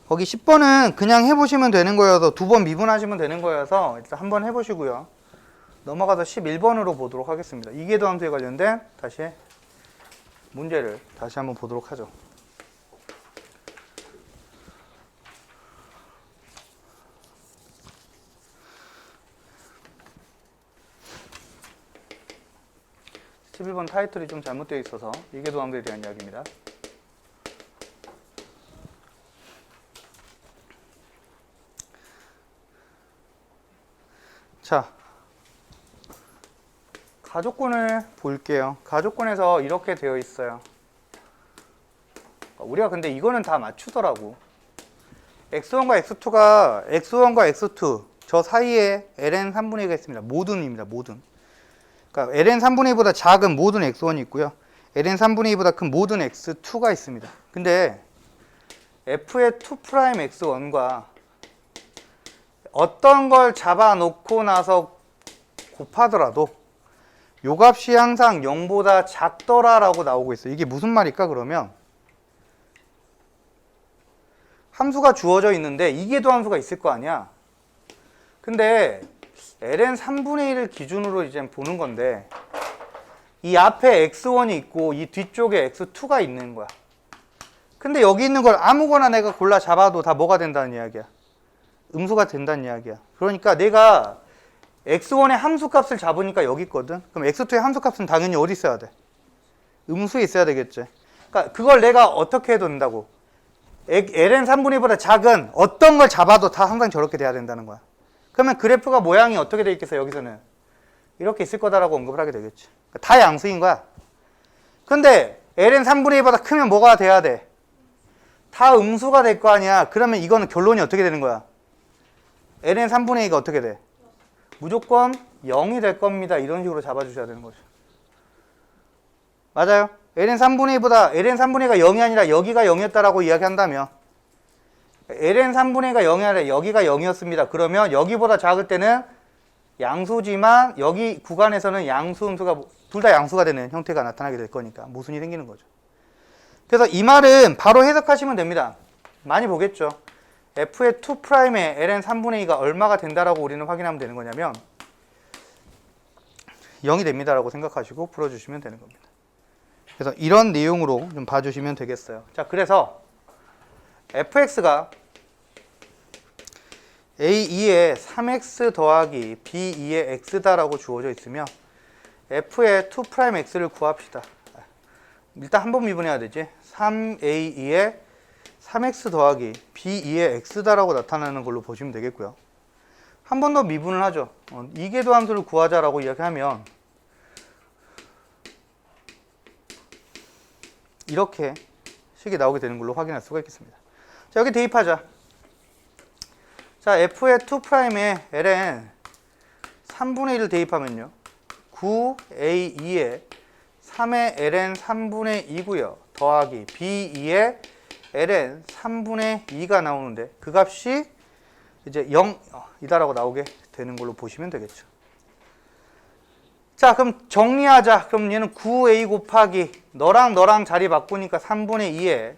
거기 10번은 그냥 해보시면 되는 거여서 2번 미분하시면 되는 거여서 일단 한번 해보시고요. 넘어가서 11번으로 보도록 하겠습니다. 이계도함수에 관련된 다시 문제를 다시 한번 보도록 하죠. (11번) 타이틀이 좀 잘못되어 있어서 이계도함수에 대한 이야기입니다. 자, 가족권을 볼게요. 가족권에서 이렇게 되어 있어요. 우리가 근데 이거는 다 맞추더라고. x1과 x2가 x1과 x2 저 사이에 ln 3분의 2가 있습니다. 모든입니다. 모든. 그러니까 ln 3분의 2보다 작은 모든 x1이 있고요. ln 3분의 2보다 큰 모든 x2가 있습니다. 근데 f의 2'x1과 어떤 걸 잡아놓고 나서 곱하더라도 요 값이 항상 0보다 작더라라고 나오고 있어요. 이게 무슨 말일까 그러면 함수가 주어져 있는데 이계도 함수가 있을 거 아니야. 근데 ln 3분의 1을 기준으로 이제 보는 건데 이 앞에 x1이 있고 이 뒤쪽에 x2가 있는 거야. 근데 여기 있는 걸 아무거나 내가 골라 잡아도 다 뭐가 된다는 이야기야? 음수가 된다는 이야기야. 그러니까 내가 x1의 함수값을 잡으니까 여기 있거든. 그럼 x2의 함수값은 당연히 어디 있어야 돼? 음수에 있어야 되겠지. 그러니까 그걸 내가 어떻게 해도 된다고. ln 3분의 1보다 작은 어떤 걸 잡아도 다 항상 저렇게 돼야 된다는 거야. 그러면 그래프가 모양이 어떻게 돼 있겠어? 여기서는 이렇게 있을 거다라고 언급을 하게 되겠지. 그러니까 다 양수인 거야. 근데 ln 3분의 1보다 크면 뭐가 돼야 돼? 다 음수가 될 거 아니야. 그러면 이거는 결론이 어떻게 되는 거야? ln 3분의 2가 어떻게 돼? 무조건 0이 될 겁니다. 이런 식으로 잡아주셔야 되는 거죠. 맞아요? ln 3분의 2가 0이 아니라 여기가 0이었다라고 이야기한다면 ln 3분의 2가 0이 아니라 여기가 0이었습니다. 그러면 여기보다 작을 때는 양수지만 여기 구간에서는 양수, 음수가 둘 다 양수가 되는 형태가 나타나게 될 거니까 모순이 생기는 거죠. 그래서 이 말은 바로 해석하시면 됩니다. 많이 보겠죠. f의 2'의 ln 3분의 2가 얼마가 된다라고 우리는 확인하면 되는 거냐면 0이 됩니다라고 생각하시고 풀어주시면 되는 겁니다. 그래서 이런 내용으로 좀 봐주시면 되겠어요. 자, 그래서 fx가 a2의 3x 더하기 b2의 x다라고 주어져 있으면 f의 2'x를 구합시다. 일단 한 번 미분해야 되지. 3a2의 3x 더하기 b2의 x다라고 나타나는 걸로 보시면 되겠고요. 한 번 더 미분을 하죠. 이계도 함수를 구하자라고 이야기하면 이렇게 식이 나오게 되는 걸로 확인할 수가 있겠습니다. 자, 여기 대입하자. 자, f의 2'의 ln 3분의 1을 대입하면요. 9a2의 3의 ln 3분의 2고요. 더하기 b2의 ln 3분의 2가 나오는데 그 값이 이제 0이다라고 나오게 되는 걸로 보시면 되겠죠. 자, 그럼 정리하자. 그럼 얘는 9a 곱하기 너랑 자리 바꾸니까 3분의 2의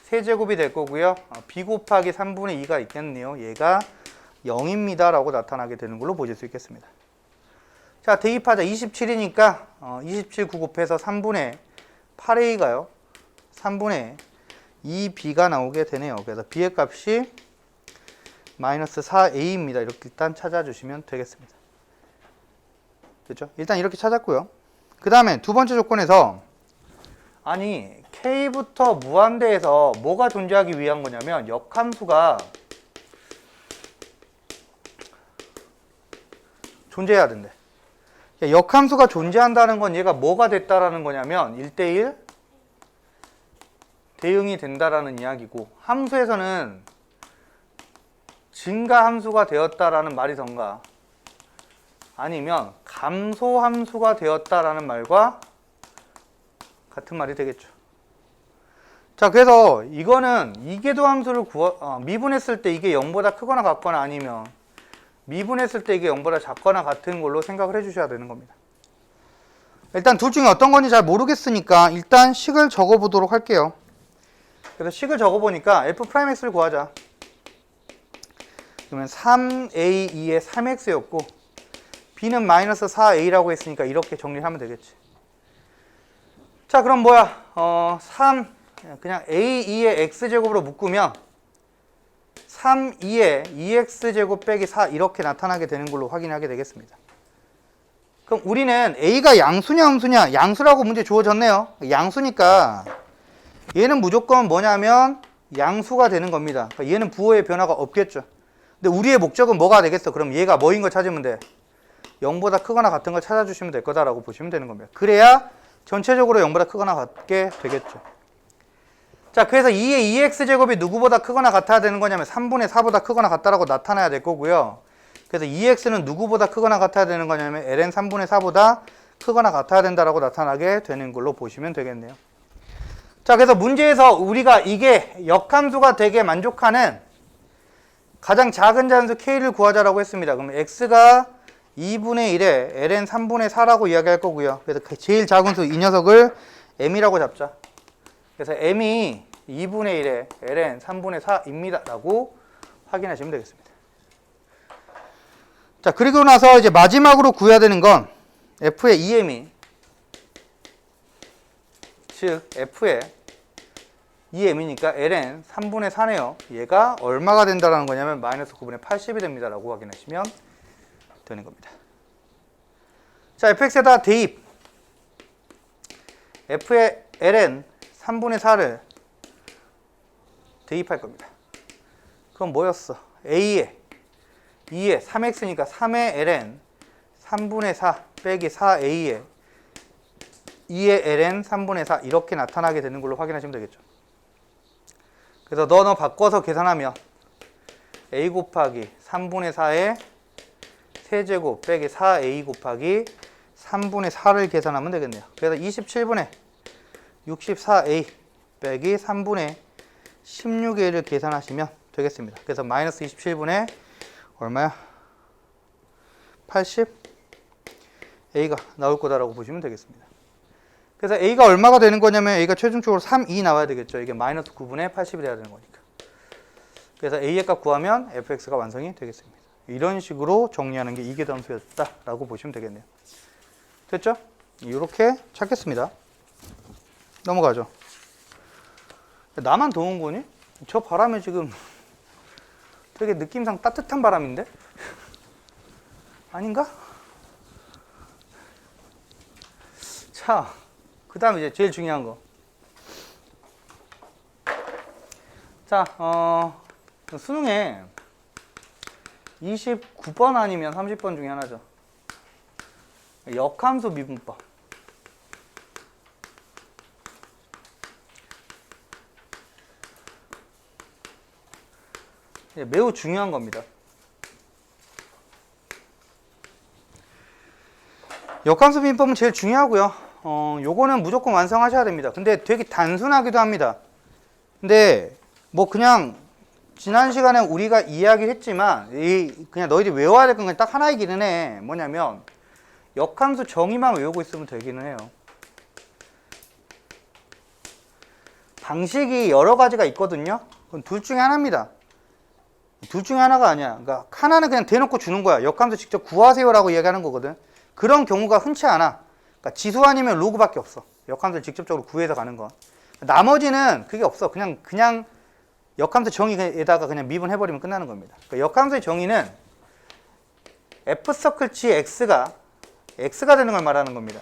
세제곱이 될 거고요. b 곱하기 3분의 2가 있겠네요. 얘가 0입니다 라고 나타나게 되는 걸로 보실 수 있겠습니다. 자, 대입하자. 27이니까 27 9 곱해서 3분의 8a가요. 3분의 2b가 나오게 되네요. 그래서 b의 값이 마이너스 4a입니다. 이렇게 일단 찾아주시면 되겠습니다. 됐죠? 일단 이렇게 찾았고요. 그 다음에 두 번째 조건에서 아니 k부터 무한대에서 뭐가 존재하기 위한 거냐면 역함수가 존재해야 된대. 역함수가 존재한다는 건 얘가 뭐가 됐다라는 거냐면 1대1 대응이 된다라는 이야기고, 함수에서는 증가함수가 되었다라는 말이던가 아니면 감소함수가 되었다라는 말과 같은 말이 되겠죠. 자, 그래서 이거는 이계도 함수를 미분했을 때 이게 0보다 크거나 같거나 아니면 미분했을 때 이게 0보다 작거나 같은 걸로 생각을 해주셔야 되는 겁니다. 일단 둘 중에 어떤 건지 잘 모르겠으니까 일단 식을 적어보도록 할게요. 그래서 식을 적어보니까 f'x를 구하자. 그러면 3a2의 3x였고 b는 마이너스 4a라고 했으니까 이렇게 정리를 하면 되겠지. 자, 그럼 뭐야? 그냥 a2의 x제곱으로 묶으면 3,2의 2x제곱 빼기 4 이렇게 나타나게 되는 걸로 확인하게 되겠습니다. 그럼 우리는 a가 양수냐 음수냐? 양수라고 문제 주어졌네요. 양수니까 얘는 무조건 뭐냐면 양수가 되는 겁니다. 그러니까 얘는 부호의 변화가 없겠죠. 근데 우리의 목적은 뭐가 되겠어? 그럼 얘가 뭐인 걸 찾으면 돼. 0보다 크거나 같은 걸 찾아주시면 될 거다라고 보시면 되는 겁니다. 그래야 전체적으로 0보다 크거나 같게 되겠죠. 자, 그래서 2의 2x제곱이 누구보다 크거나 같아야 되는 거냐면 3분의 4보다 크거나 같다라고 나타나야 될 거고요. 그래서 2x는 누구보다 크거나 같아야 되는 거냐면 ln 3분의 4보다 크거나 같아야 된다라고 나타나게 되는 걸로 보시면 되겠네요. 자, 그래서 문제에서 우리가 이게 역함수가 되게 만족하는 가장 작은 자연수 k를 구하자라고 했습니다. 그럼 x가 2분의 1에 ln 3분의 4라고 이야기할 거고요. 그래서 제일 작은 수 이 녀석을 m이라고 잡자. 그래서 m이 2분의 1에 ln 3분의 4입니다. 라고 확인하시면 되겠습니다. 자, 그리고 나서 이제 마지막으로 구해야 되는 건 f의 2m이, 즉 f의 2m이니까 ln 3분의 4네요. 얘가 얼마가 된다라는 거냐면 마이너스 9분의 80이 됩니다. 라고 확인하시면 되는 겁니다. 자, fx에다 대입. f의 ln 3분의 4를 대입할 겁니다. 그건 뭐였어? a에 2에 3x니까 3의 ln 3분의 4 빼기 4a에 2의 ln 3분의 4 이렇게 나타나게 되는 걸로 확인하시면 되겠죠. 그래서 너 바꿔서 계산하면 a 곱하기 3분의 4의 세제곱 빼기 4a 곱하기 3분의 4를 계산하면 되겠네요. 그래서 27분의 64a 빼기 3분의 16a를 계산하시면 되겠습니다. 그래서 마이너스 27분의 얼마야? 80a가 나올 거다라고 보시면 되겠습니다. 그래서 a가 얼마가 되는 거냐면 a가 최종적으로 3, 2 나와야 되겠죠. 이게 마이너스 9분의 80이 돼야 되는 거니까. 그래서 a의 값 구하면 fx가 완성이 되겠습니다. 이런 식으로 정리하는 게 이계함수였다라고 보시면 되겠네요. 됐죠? 이렇게 찾겠습니다. 넘어가죠. 나만 더운 거니? 저 바람이 지금 되게 느낌상 따뜻한 바람인데? 아닌가? 자, 그 다음 이제 제일 중요한 거. 자, 수능에 29번 아니면 30번 중에 하나죠. 역함수 미분법. 매우 중요한 겁니다. 역함수 미분법은 제일 중요하고요. 요거는 무조건 완성하셔야 됩니다. 근데 되게 단순하기도 합니다. 근데 뭐 그냥 지난 시간에 우리가 이야기했지만 그냥 너희들이 외워야 될 건 딱 하나이기는 해. 뭐냐면 역함수 정의만 외우고 있으면 되기는 해요. 방식이 여러 가지가 있거든요. 그건 둘 중에 하나입니다. 둘 중에 하나가 아니야. 그러니까 하나는 그냥 대놓고 주는 거야. 역함수 직접 구하세요라고 이야기하는 거거든. 그런 경우가 흔치 않아. 그러니까 지수 아니면 로그밖에 없어. 역함수를 직접적으로 구해서 가는 거. 나머지는 그게 없어. 그냥 역함수 정의에다가 그냥 미분해버리면 끝나는 겁니다. 그러니까 역함수의 정의는 f서클 gx가 x가 되는 걸 말하는 겁니다.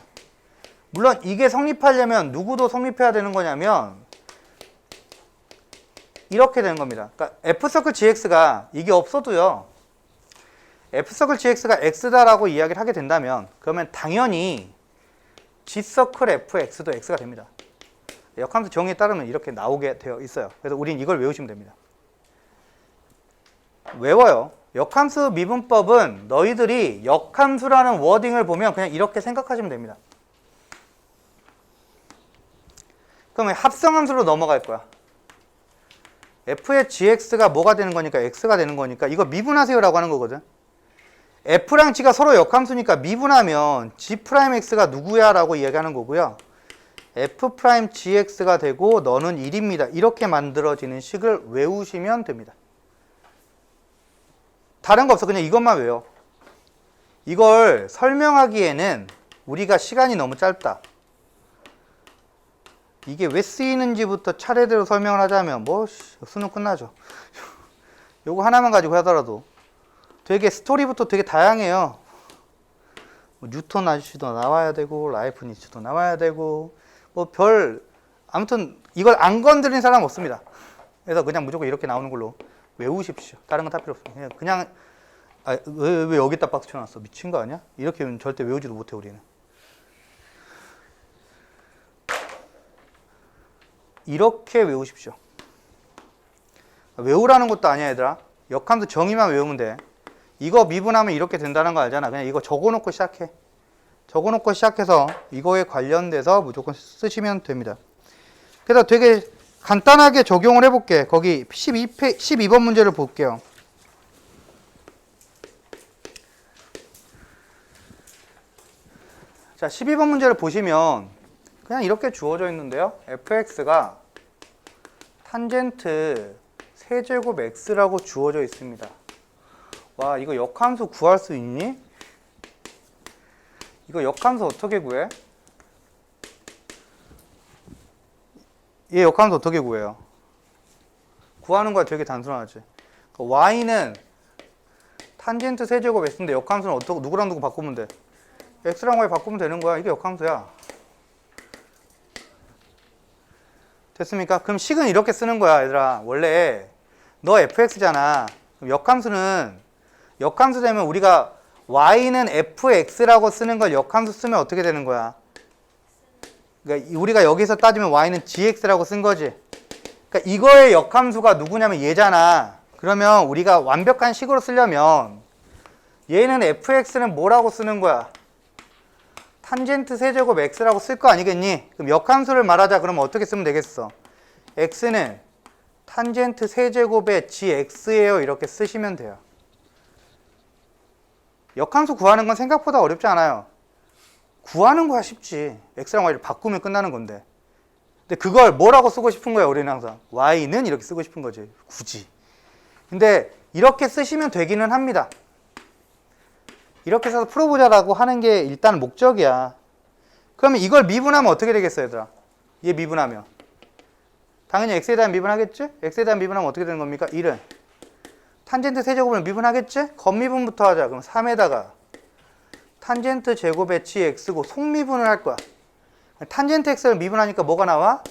물론 이게 성립하려면 누구도 성립해야 되는 거냐면 이렇게 되는 겁니다. 그러니까 f서클 gx가 이게 없어도요. f서클 gx가 x다라고 이야기를 하게 된다면 그러면 당연히 g서클 fx도 x가 됩니다. 역함수 정의에 따르면 이렇게 나오게 되어 있어요. 그래서 우린 이걸 외우시면 됩니다. 외워요. 역함수 미분법은 너희들이 역함수라는 워딩을 보면 그냥 이렇게 생각하시면 됩니다. 그러면 합성함수로 넘어갈 거야. f의 gx가 뭐가 되는 거니까 x가 되는 거니까 이거 미분하세요라고 하는 거거든. f랑 g가 서로 역함수니까 미분하면 g'x가 누구야 라고 이야기하는 거고요. f'gx가 되고 너는 1입니다. 이렇게 만들어지는 식을 외우시면 됩니다. 다른 거 없어. 그냥 이것만 외워. 이걸 설명하기에는 우리가 시간이 너무 짧다. 이게 왜 쓰이는지부터 차례대로 설명을 하자면 뭐 수능 끝나죠. 요거 하나만 가지고 하더라도 되게 스토리부터 되게 다양해요. 뭐 뉴턴 아저씨도 나와야 되고 라이프니츠도 나와야 되고 뭐 아무튼 이걸 안 건드린 사람 없습니다. 그래서 그냥 무조건 이렇게 나오는 걸로 외우십시오. 다른 건 다 필요 없어요. 그냥 왜 여기다 박스 쳐놨어? 미친 거 아니야? 이렇게 절대 외우지도 못해 우리는. 이렇게 외우십시오. 외우라는 것도 아니야 얘들아. 역함수 정의만 외우면 돼. 이거 미분하면 이렇게 된다는 거 알잖아. 그냥 이거 적어놓고 시작해. 적어놓고 시작해서 이거에 관련돼서 무조건 쓰시면 됩니다. 그래서 되게 간단하게 적용을 해볼게. 거기 12번 문제를 볼게요. 자, 12번 문제를 보시면 그냥 이렇게 주어져 있는데요. fx가 탄젠트 세제곱 x라고 주어져 있습니다. 와, 이거 역함수 구할 수 있니? 이거 역함수 어떻게 구해? 얘 역함수 어떻게 구해요? 구하는 거야 되게 단순하지. y는 탄젠트 세제곱 x인데 역함수는 어떻게 누구랑 누구 바꾸면 돼? x랑 y 바꾸면 되는 거야. 이게 역함수야. 됐습니까? 그럼 식은 이렇게 쓰는 거야 얘들아. 원래 너 fx잖아. 그럼 역함수 되면 우리가 y는 fx라고 쓰는 걸 역함수 쓰면 어떻게 되는 거야? 그러니까 우리가 여기서 따지면 y는 gx라고 쓴 거지. 그러니까 이거의 역함수가 누구냐면 얘잖아. 그러면 우리가 완벽한 식으로 쓰려면 얘는 fx는 뭐라고 쓰는 거야? 탄젠트 세제곱 x라고 쓸 거 아니겠니? 그럼 역함수를 말하자. 그러면 어떻게 쓰면 되겠어? x는 탄젠트 세제곱의 gx예요. 이렇게 쓰시면 돼요. 역함수 구하는 건 생각보다 어렵지 않아요. 구하는 거야 쉽지. x랑 y를 바꾸면 끝나는 건데. 근데 그걸 뭐라고 쓰고 싶은 거야 우리는 항상. y는 이렇게 쓰고 싶은 거지. 굳이. 근데 이렇게 쓰시면 되기는 합니다. 이렇게 써서 풀어보자라고 하는 게 일단 목적이야. 그러면 이걸 미분하면 어떻게 되겠어 얘들아? 얘 미분하면 당연히 x에 대한 미분하겠지? x에 대한 미분하면 어떻게 되는 겁니까? 1은 탄젠트 세제곱을 미분하겠지? 겉미분부터 하자. 그럼 3에다가 탄젠트 제곱의 gx고 속미분을 할 거야. 탄젠트 x를 미분하니까 뭐가 나와?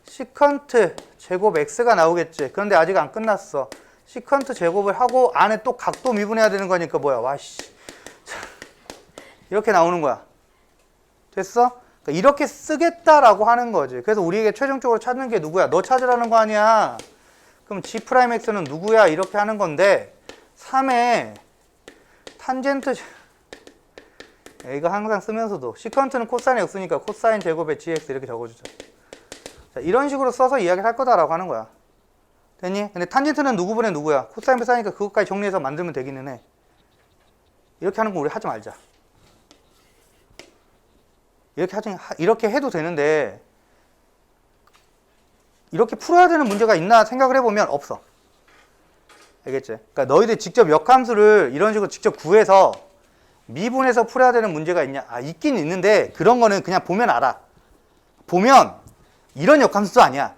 시컨트 제곱 x가 나오겠지. 그런데 아직 안 끝났어. 시컨트 제곱을 하고 안에 또 각도 미분해야 되는 거니까 뭐야. 와씨. 이렇게 나오는 거야. 됐어? 그러니까 이렇게 쓰겠다라고 하는 거지. 그래서 우리에게 최종적으로 찾는 게 누구야? 너 찾으라는 거 아니야. 그럼 g'x는 누구야? 이렇게 하는 건데 3에 탄젠트 이거 항상 쓰면서도 시컨트는 코사인 x니까 코사인 제곱의 gx 이렇게 적어주자. 자, 이런 식으로 써서 이야기를 할 거다라고 하는 거야. 됐니? 근데 탄젠트는 누구분의 누구야? 코사인 패사니까 그것까지 정리해서 만들면 되기는 해. 이렇게 하는 거 우리 하지 말자. 이렇게 해도 되는데 이렇게 풀어야 되는 문제가 있나 생각을 해보면 없어. 알겠지? 그러니까 너희들 직접 역함수를 이런 식으로 직접 구해서 미분해서 풀어야 되는 문제가 있냐? 아, 있긴 있는데 그런 거는 그냥 보면 알아. 보면 이런 역함수도 아니야.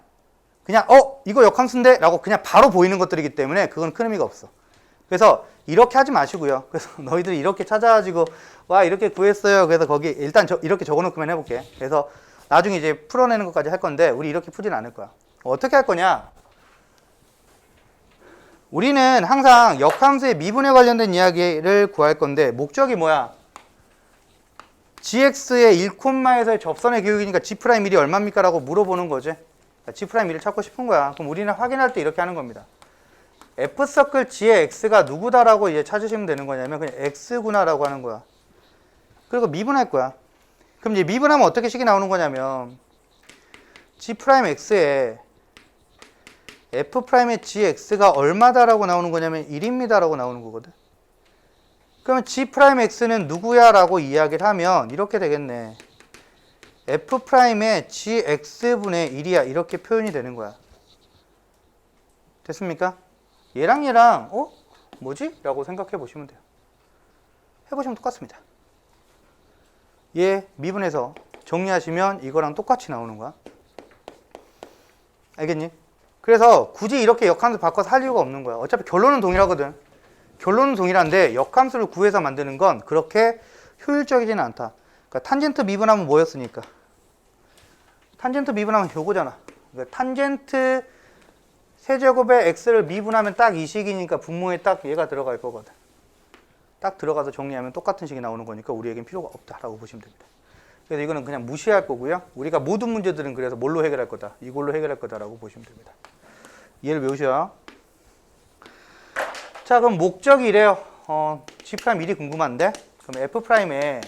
그냥 이거 역함수인데? 라고 그냥 바로 보이는 것들이기 때문에 그건 큰 의미가 없어. 그래서 이렇게 하지 마시고요. 그래서 너희들이 이렇게 찾아가지고 와 이렇게 구했어요. 그래서 거기 일단 이렇게 적어놓고만 해볼게. 그래서 나중에 이제 풀어내는 것까지 할 건데 우리 이렇게 풀진 않을 거야. 어떻게 할 거냐? 우리는 항상 역함수의 미분에 관련된 이야기를 구할 건데 목적이 뭐야? gx의 1콤마에서의 접선의 기울기니까 g'1이 얼마입니까? 라고 물어보는 거지. g'1을 찾고 싶은 거야. 그럼 우리는 확인할 때 이렇게 하는 겁니다. f서클 g의 x가 누구다라고 이제 찾으시면 되는 거냐면 그냥 x구나라고 하는 거야. 그리고 미분할 거야. 그럼 이제 미분하면 어떻게 식이 나오는 거냐면 g'x에 f'의 gx가 얼마다라고 나오는 거냐면 1입니다라고 나오는 거거든. 그러면 g'x는 누구야? 라고 이야기를 하면 이렇게 되겠네. f'의 gx분의 1이야. 이렇게 표현이 되는 거야. 됐습니까? 얘랑 뭐지? 라고 생각해 보시면 돼요. 해보시면 똑같습니다. 얘 미분해서 정리하시면 이거랑 똑같이 나오는 거야. 알겠니? 그래서 굳이 이렇게 역함수 바꿔서 할 이유가 없는 거야. 어차피 결론은 동일하거든. 결론은 동일한데 역함수를 구해서 만드는 건 그렇게 효율적이지는 않다. 그러니까 탄젠트 미분하면 뭐였으니까? 탄젠트 미분하면 요거잖아. 그러니까 탄젠트 세제곱의 x를 미분하면 딱 이 식이니까 분모에 딱 얘가 들어갈 거거든. 딱 들어가서 정리하면 똑같은 식이 나오는 거니까 우리에겐 필요가 없다라고 보시면 됩니다. 그래서 이거는 그냥 무시할 거고요. 우리가 모든 문제들은 그래서 뭘로 해결할 거다? 이걸로 해결할 거다라고 보시면 됩니다. 얘를 외우셔. 자, 그럼 목적이 이래요. G'1이 궁금한데? 그럼 F'의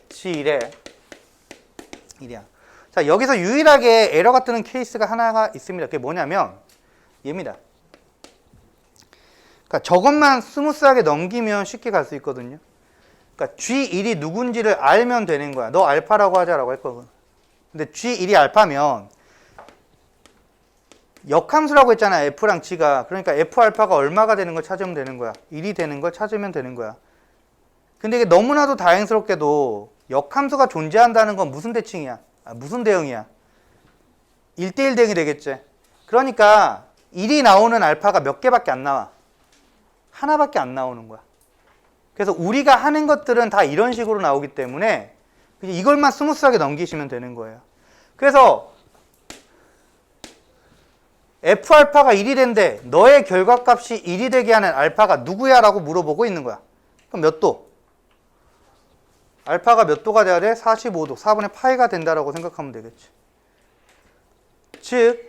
G1에 1이야. 자, 여기서 유일하게 에러가 뜨는 케이스가 하나가 있습니다. 그게 뭐냐면 얘입니다. 그러니까 저것만 스무스하게 넘기면 쉽게 갈 수 있거든요. 그러니까 G1이 누군지를 알면 되는 거야. 너 알파라고 하자라고 했거든. 근데 G1이 알파면 역함수라고 했잖아. F랑 G가. 그러니까 F알파가 얼마가 되는 걸 찾으면 되는 거야. 1이 되는 걸 찾으면 되는 거야. 근데 이게 너무나도 다행스럽게도 역함수가 존재한다는 건 무슨 대칭이야? 무슨 대응이야? 1대1 대응이 되겠지. 그러니까 1이 나오는 알파가 몇 개밖에 안 나와. 하나밖에 안 나오는 거야. 그래서 우리가 하는 것들은 다 이런 식으로 나오기 때문에 이걸만 스무스하게 넘기시면 되는 거예요. 그래서 F알파가 1이 된대. 너의 결과값이 1이 되게 하는 알파가 누구야? 라고 물어보고 있는 거야. 그럼 몇 도? 알파가 몇 도가 돼야 돼? 45도. 4분의 파이가 된다라고 생각하면 되겠지. 즉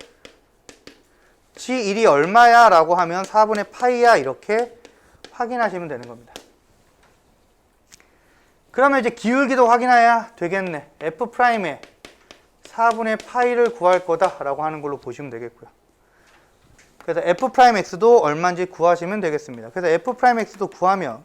G1이 얼마야? 라고 하면 4분의 파이야. 이렇게 확인하시면 되는 겁니다. 그러면 이제 기울기도 확인해야 되겠네. F'의 4분의 파이를 구할 거다라고 하는 걸로 보시면 되겠고요. 그래서 F'X도 얼마인지 구하시면 되겠습니다. 그래서 F'X도 구하면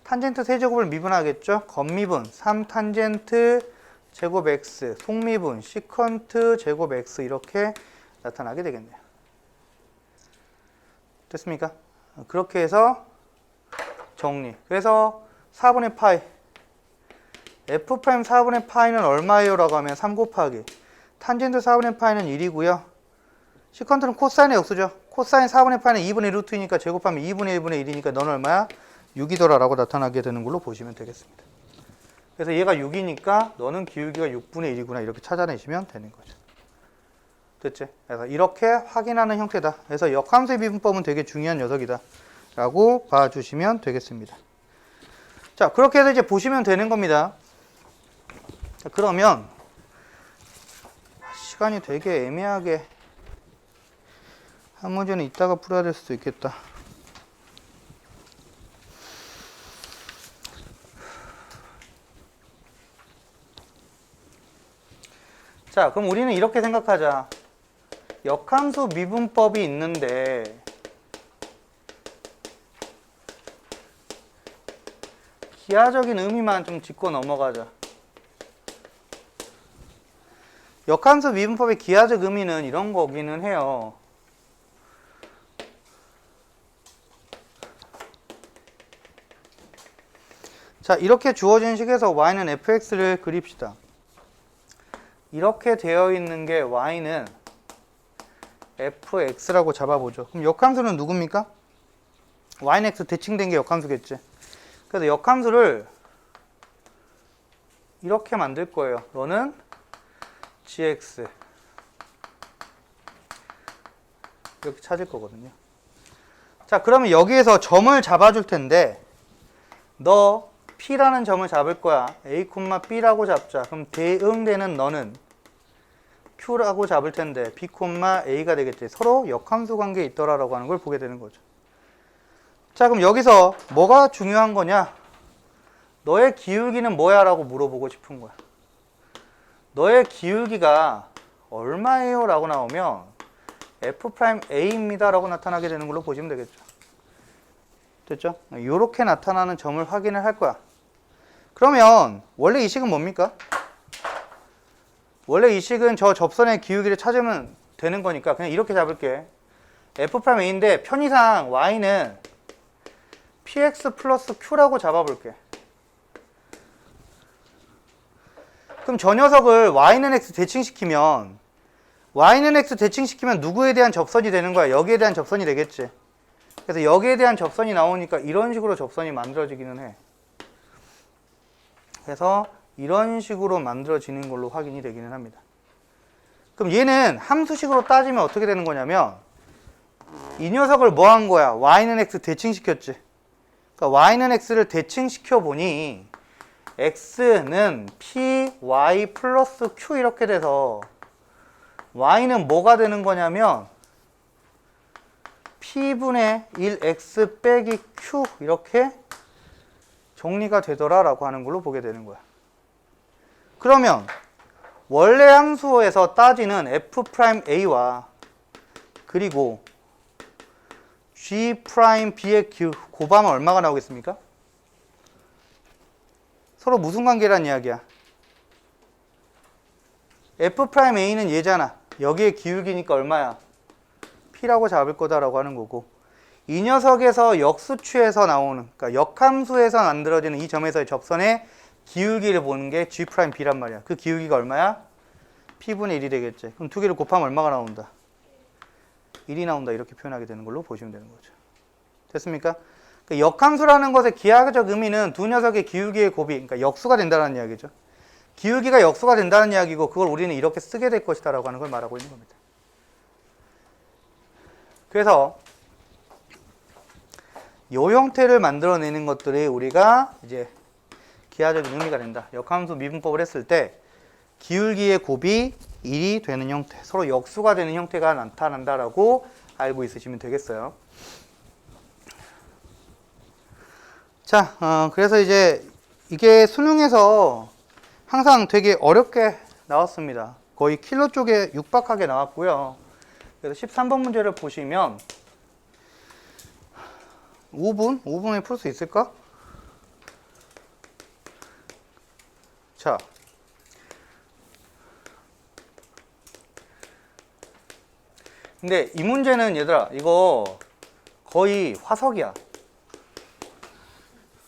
탄젠트 세제곱을 미분하겠죠. 겉미분 3탄젠트 제곱 X, 속미분 시컨트 제곱 X 이렇게 나타나게 되겠네요. 됐습니까? 그렇게 해서 정리. 그래서 4분의 파이 F' 4분의 파이는 얼마예요? 라고 하면 3 곱하기 탄젠트 4분의 파이는 1이고요. 시컨트는 코사인의 역수죠. 코사인 4분의 파이는 2분의 루트이니까 제곱하면 2분의 1분의 1이니까 너는 얼마야? 6이더라 라고 나타나게 되는 걸로 보시면 되겠습니다. 그래서 얘가 6이니까 너는 기울기가 6분의 1이구나 이렇게 찾아내시면 되는 거죠. 됐지? 그래서 이렇게 확인하는 형태다. 그래서 역함수의 미분법은 되게 중요한 녀석이다 라고 봐주시면 되겠습니다. 자, 그렇게 해서 이제 보시면 되는 겁니다. 자, 그러면 시간이 되게 애매하게 한 문제는 이따가 풀어야 될 수도 있겠다. 자, 그럼 우리는 이렇게 생각하자. 역함수 미분법이 있는데 기하적인 의미만 좀 짚고 넘어가자. 역함수 미분법의 기하적 의미는 이런 거기는 해요. 자, 이렇게 주어진 식에서 y는 fx를 그립시다. 이렇게 되어 있는 게 y는 fx라고 잡아보죠. 그럼 역함수는 누굽니까? y는 x 대칭된 게 역함수겠지. 그래서 역함수를 이렇게 만들 거예요. 너는 gx 이렇게 찾을 거거든요. 자, 그러면 여기에서 점을 잡아줄 텐데 너 P라는 점을 잡을 거야. A, B라고 잡자. 그럼 대응되는 너는 Q라고 잡을 텐데 B, A가 되겠지. 서로 역함수 관계에 있더라라고 하는 걸 보게 되는 거죠. 자, 그럼 여기서 뭐가 중요한 거냐? 너의 기울기는 뭐야? 라고 물어보고 싶은 거야. 너의 기울기가 얼마예요? 라고 나오면 F'A입니다. 라고 나타나게 되는 걸로 보시면 되겠죠. 됐죠? 이렇게 나타나는 점을 확인을 할 거야. 그러면 원래 이 식은 뭡니까? 원래 이 식은 저 접선의 기울기를 찾으면 되는 거니까 그냥 이렇게 잡을게. F'A인데 편의상 y는 px 플러스 q라고 잡아볼게. 그럼 저 녀석을 y는 x 대칭시키면 누구에 대한 접선이 되는 거야? 여기에 대한 접선이 되겠지. 그래서 여기에 대한 접선이 나오니까 이런 식으로 접선이 만들어지기는 해. 그래서 이런 식으로 만들어지는 걸로 확인이 되기는 합니다. 그럼 얘는 함수식으로 따지면 어떻게 되는 거냐면 이 녀석을 뭐 한 거야? y는 x 대칭시켰지. 그러니까 y는 x를 대칭시켜 보니 x는 py 플러스 q 이렇게 돼서 y는 뭐가 되는 거냐면 p분의 1x 빼기 q 이렇게 정리가 되더라라고 하는 걸로 보게 되는 거야. 그러면 원래 함수에서 따지는 f'a와 그리고 g'b의 곱하면 얼마가 나오겠습니까? 서로 무슨 관계란 이야기야? f'a는 얘잖아. 여기에 기울기니까 얼마야? p라고 잡을 거다라고 하는 거고, 이 녀석에서 역수추에서 나오는, 그러니까 역함수에서 만들어지는 이 점에서의 접선의 기울기를 보는 게 g'b란 말이야. 그 기울기가 얼마야? p분의 1이 되겠지. 그럼 두 개를 곱하면 얼마가 나온다? 1이 나온다. 이렇게 표현하게 되는 걸로 보시면 되는 거죠. 됐습니까? 그러니까 역함수라는 것의 기하학적 의미는 두 녀석의 기울기의 곱이, 그러니까 역수가 된다는 이야기죠. 기울기가 역수가 된다는 이야기고, 그걸 우리는 이렇게 쓰게 될 것이다 라고 하는 걸 말하고 있는 겁니다. 그래서 이 형태를 만들어내는 것들이 우리가 이제 기하적인 의미가 된다. 역함수 미분법을 했을 때 기울기의 곱이 1이 되는 형태, 서로 역수가 되는 형태가 나타난다라고 알고 있으시면 되겠어요. 자, 그래서 이제 이게 수능에서 항상 되게 어렵게 나왔습니다. 거의 킬러 쪽에 육박하게 나왔고요. 그래서 13번 문제를 보시면 5분에 풀 수 있을까? 자, 근데 이 문제는 얘들아, 이거 거의 화석이야.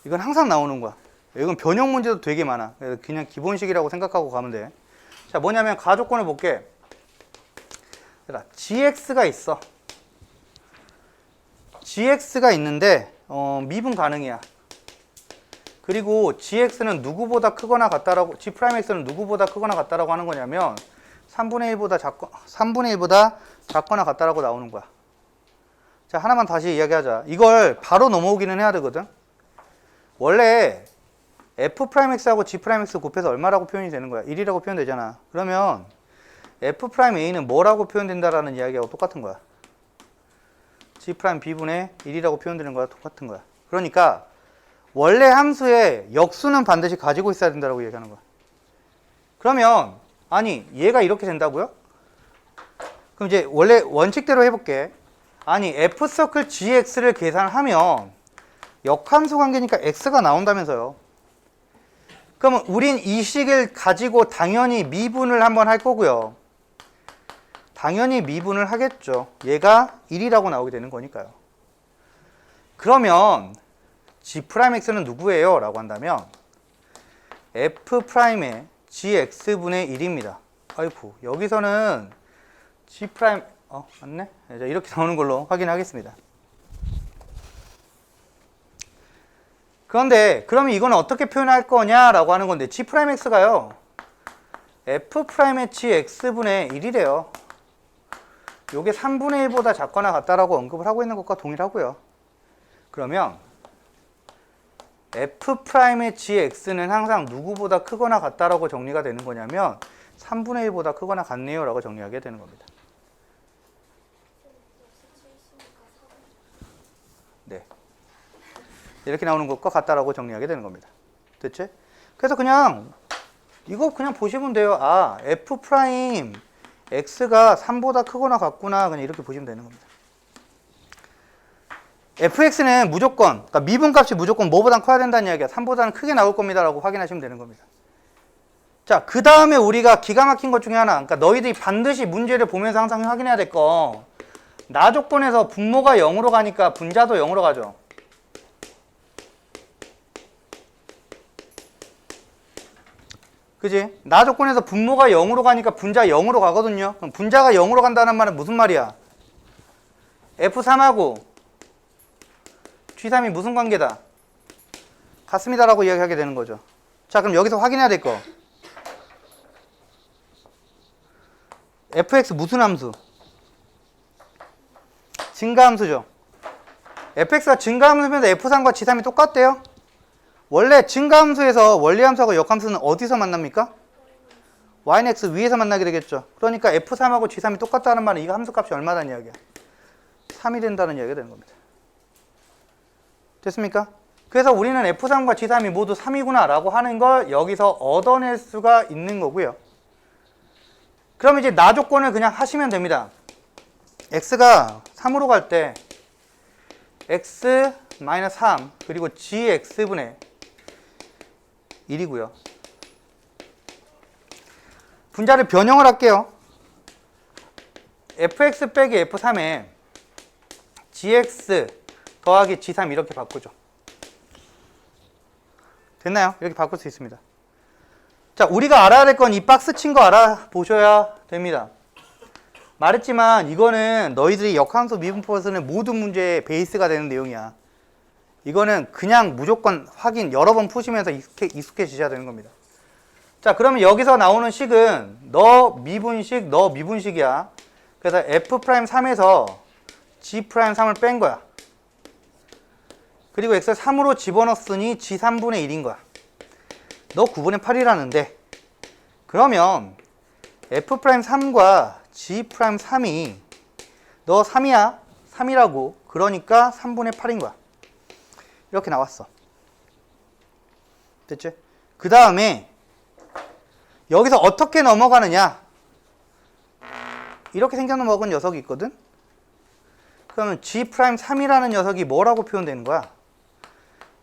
이건 항상 나오는 거야. 이건 변형 문제도 되게 많아. 그냥 기본식이라고 생각하고 가면 돼. 자, 뭐냐면 가조건을 볼게. gx가 있어. gx가 있는데 미분 가능이야. 그리고 gx는 누구보다 크거나 같다라고, g'x는 누구보다 크거나 같다라고 하는 거냐면 3분의 1보다 작거나 같다라고 나오는 거야. 자, 하나만 다시 이야기하자. 이걸 바로 넘어오기는 해야 되거든. 원래 f'x하고 g'x 곱해서 얼마라고 표현이 되는 거야? 1이라고 표현되잖아. 그러면 f'a는 뭐라고 표현된다라는 이야기하고 똑같은 거야. g'b분의 1이라고 표현되는 거야. 똑같은 거야. 그러니까 원래 함수의 역수는 반드시 가지고 있어야 된다고 얘기하는 거야. 그러면 아니 얘가 이렇게 된다고요? 그럼 이제 원래 원칙대로 해볼게. 아니 f서클 gx를 계산하면 역함수 관계니까 x가 나온다면서요. 그러면 우린 이 식을 가지고 당연히 미분을 한번 할 거고요. 당연히 미분을 하겠죠. 얘가 1이라고 나오게 되는 거니까요. 그러면 g'x는 누구예요? 라고 한다면 f'의 gx분의 1입니다. 아이고, 여기서는 g', 맞네? 이렇게 나오는 걸로 확인하겠습니다. 그런데 그러면 이건 어떻게 표현할 거냐라고 하는 건데, g'x가요 f'의 gx분의 1이래요. 요게 3분의 1보다 작거나 같다라고 언급을 하고 있는 것과 동일하고요. 그러면 f'의 gx는 항상 누구보다 크거나 같다라고 정리가 되는 거냐면 3분의 1보다 크거나 같네요 라고 정리하게 되는 겁니다. 네, 이렇게 나오는 것과 같다라고 정리하게 되는 겁니다. 됐지? 그래서 그냥 이거 그냥 보시면 돼요. 아, f'x가 3보다 크거나 같구나. 그냥 이렇게 보시면 되는 겁니다. fx는 무조건, 그러니까 미분값이 무조건 뭐보단 커야 된다는 이야기야. 3보다는 크게 나올 겁니다 라고 확인하시면 되는 겁니다. 자, 그 다음에 우리가 기가 막힌 것 중에 하나, 그러니까 너희들이 반드시 문제를 보면서 항상 확인해야 될 거, 나 조건에서 분모가 0으로 가니까 분자도 0으로 가죠. 그지? 나 조건에서 분모가 0으로 가니까 분자 0으로 가거든요. 그럼 분자가 0으로 간다는 말은 무슨 말이야? F3하고 G3이 무슨 관계다? 같습니다라고 이야기하게 되는 거죠. 자, 그럼 여기서 확인해야 될 거. fx 무슨 함수? 증가함수죠. fx가 증가함수면 f3과 g3이 똑같대요. 원래 증가함수에서 원리함수하고 역함수는 어디서 만납니까? y는 x 위에서 만나게 되겠죠. 그러니까 f3하고 g3이 똑같다는 말은 이거 함수값이 얼마다는 이야기야? 3이 된다는 이야기가 되는 겁니다. 됐습니까? 그래서 우리는 f3과 g3이 모두 3이구나 라고 하는 걸 여기서 얻어낼 수가 있는 거고요. 그럼 이제 나 조건을 그냥 하시면 됩니다. x가 3으로 갈 때 x-3 그리고 gx분의 1이고요. 분자를 변형을 할게요. fx 빼기 f3에 gx 더하기 g3 이렇게 바꾸죠. 됐나요? 이렇게 바꿀 수 있습니다. 자, 우리가 알아야 될 건 이 박스 친 거 알아보셔야 됩니다. 말했지만 이거는 너희들이 역함수 미분법을 쓰는 모든 문제의 베이스가 되는 내용이야. 이거는 그냥 무조건 확인 여러 번 푸시면서 익숙해지셔야 되는 겁니다. 자, 그러면 여기서 나오는 식은 너 미분식이야. 그래서 f'3에서 g'3을 뺀 거야. 그리고 x를 3으로 집어넣었으니 g3분의 1인 거야. 너 9분의 8이라는데 그러면 f'3과 g'3이 너 3이야? 3이라고. 그러니까 3분의 8인 거야. 이렇게 나왔어. 됐지? 그 다음에 여기서 어떻게 넘어가느냐? 이렇게 생겨먹은 녀석이 있거든? 그러면 g'3이라는 녀석이 뭐라고 표현되는 거야?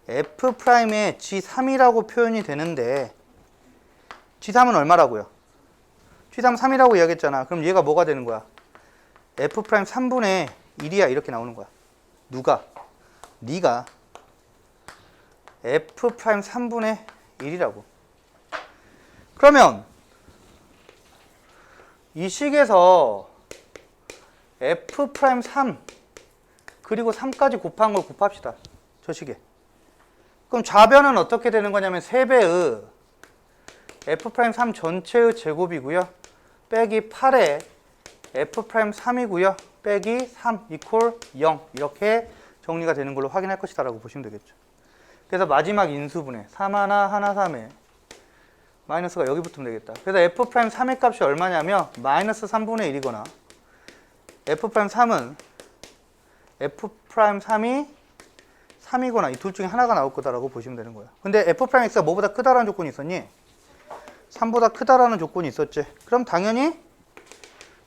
f'의 g3이라고 표현이 되는데 g3은 얼마라고요? g3은 3이라고 이야기했잖아. 그럼 얘가 뭐가 되는 거야? f' 3분의 1이야. 이렇게 나오는 거야. 누가? 네가 f' 3분의 1이라고. 그러면 이 식에서 f'3 그리고 3까지 곱한 걸 곱합시다. 저 식에. 그럼 좌변은 어떻게 되는 거냐면 3배의 f'3 전체의 제곱이고요. 빼기 8의 f'3이고요. 빼기 3 이퀄 0 이렇게 정리가 되는 걸로 확인할 것이다 라고 보시면 되겠죠. 그래서 마지막 인수분해 3 하나 3에 마이너스가 여기 붙으면 되겠다. 그래서 f'3의 값이 얼마냐면 마이너스 3분의 1이거나 f'3은 f'3이 3이거나 이 둘 중에 하나가 나올 거다라고 보시면 되는 거야. 근데 f'x가 뭐보다 크다라는 조건이 있었니? 3보다 크다라는 조건이 있었지. 그럼 당연히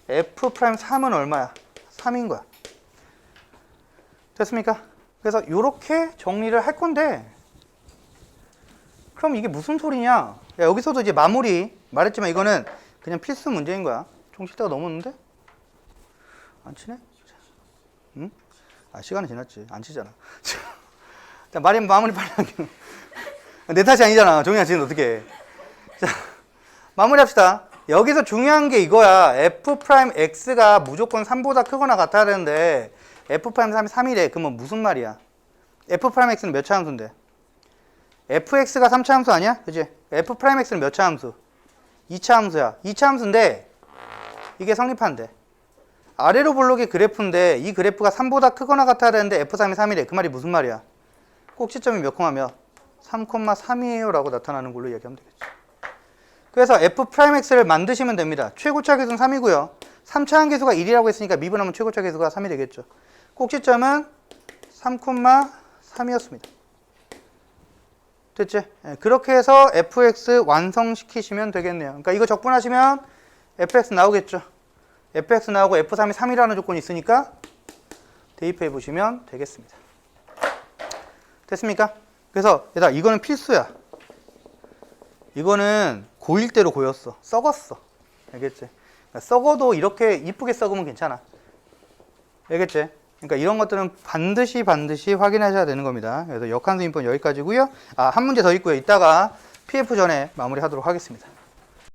f'3은 얼마야? 3인 거야. 됐습니까? 그래서 이렇게 정리를 할 건데 그럼 이게 무슨 소리냐? 야, 여기서도 이제 마무리 말했지만 이거는 그냥 필수 문제인 거야. 총실대가 넘었는데? 안 치네? 응? 아, 시간이 지났지. 안 치잖아. 자, 마무리 빨리 할게요. 내 탓이 아니잖아. 종이야, 지금 어떻게 해. 자, 마무리 합시다. 여기서 중요한 게 이거야. f'x가 무조건 3보다 크거나 같아야 되는데 f'3이 3이래. 그러면 무슨 말이야? f'x는 몇 차 함수인데? fx가 3차 함수 아니야? 그치? f'x는 몇 차 함수? 2차 함수야. 2차 함수인데 이게 성립한대. 아래로 볼록의 그래프인데 이 그래프가 3보다 크거나 같아야 되는데 f'3이 3이래. 그 말이 무슨 말이야? 꼭지점이 몇 콤마면 3,3이에요 라고 나타나는 걸로 얘기하면 되겠죠. 그래서 f'x를 만드시면 됩니다. 최고차 계수는 3이고요. 3차 함계수가 1이라고 했으니까 미분하면 최고차 계수가 3이 되겠죠. 꼭지점은 3,3이었습니다. 됐지? 그렇게 해서 fx 완성시키시면 되겠네요. 그러니까 이거 적분하시면 fx 나오겠죠. fx 나오고 f3이 3이라는 조건이 있으니까 대입해 보시면 되겠습니다. 됐습니까? 그래서 얘들아 이거는 필수야. 이거는 고일 대로 고였어. 썩었어. 알겠지? 그러니까 썩어도 이렇게 이쁘게 썩으면 괜찮아. 알겠지? 그러니까 이런 것들은 반드시 확인하셔야 되는 겁니다. 그래서 역함수 인포는 여기까지고요. 한 문제 더 있고요. 이따가 PF 전에 마무리하도록 하겠습니다.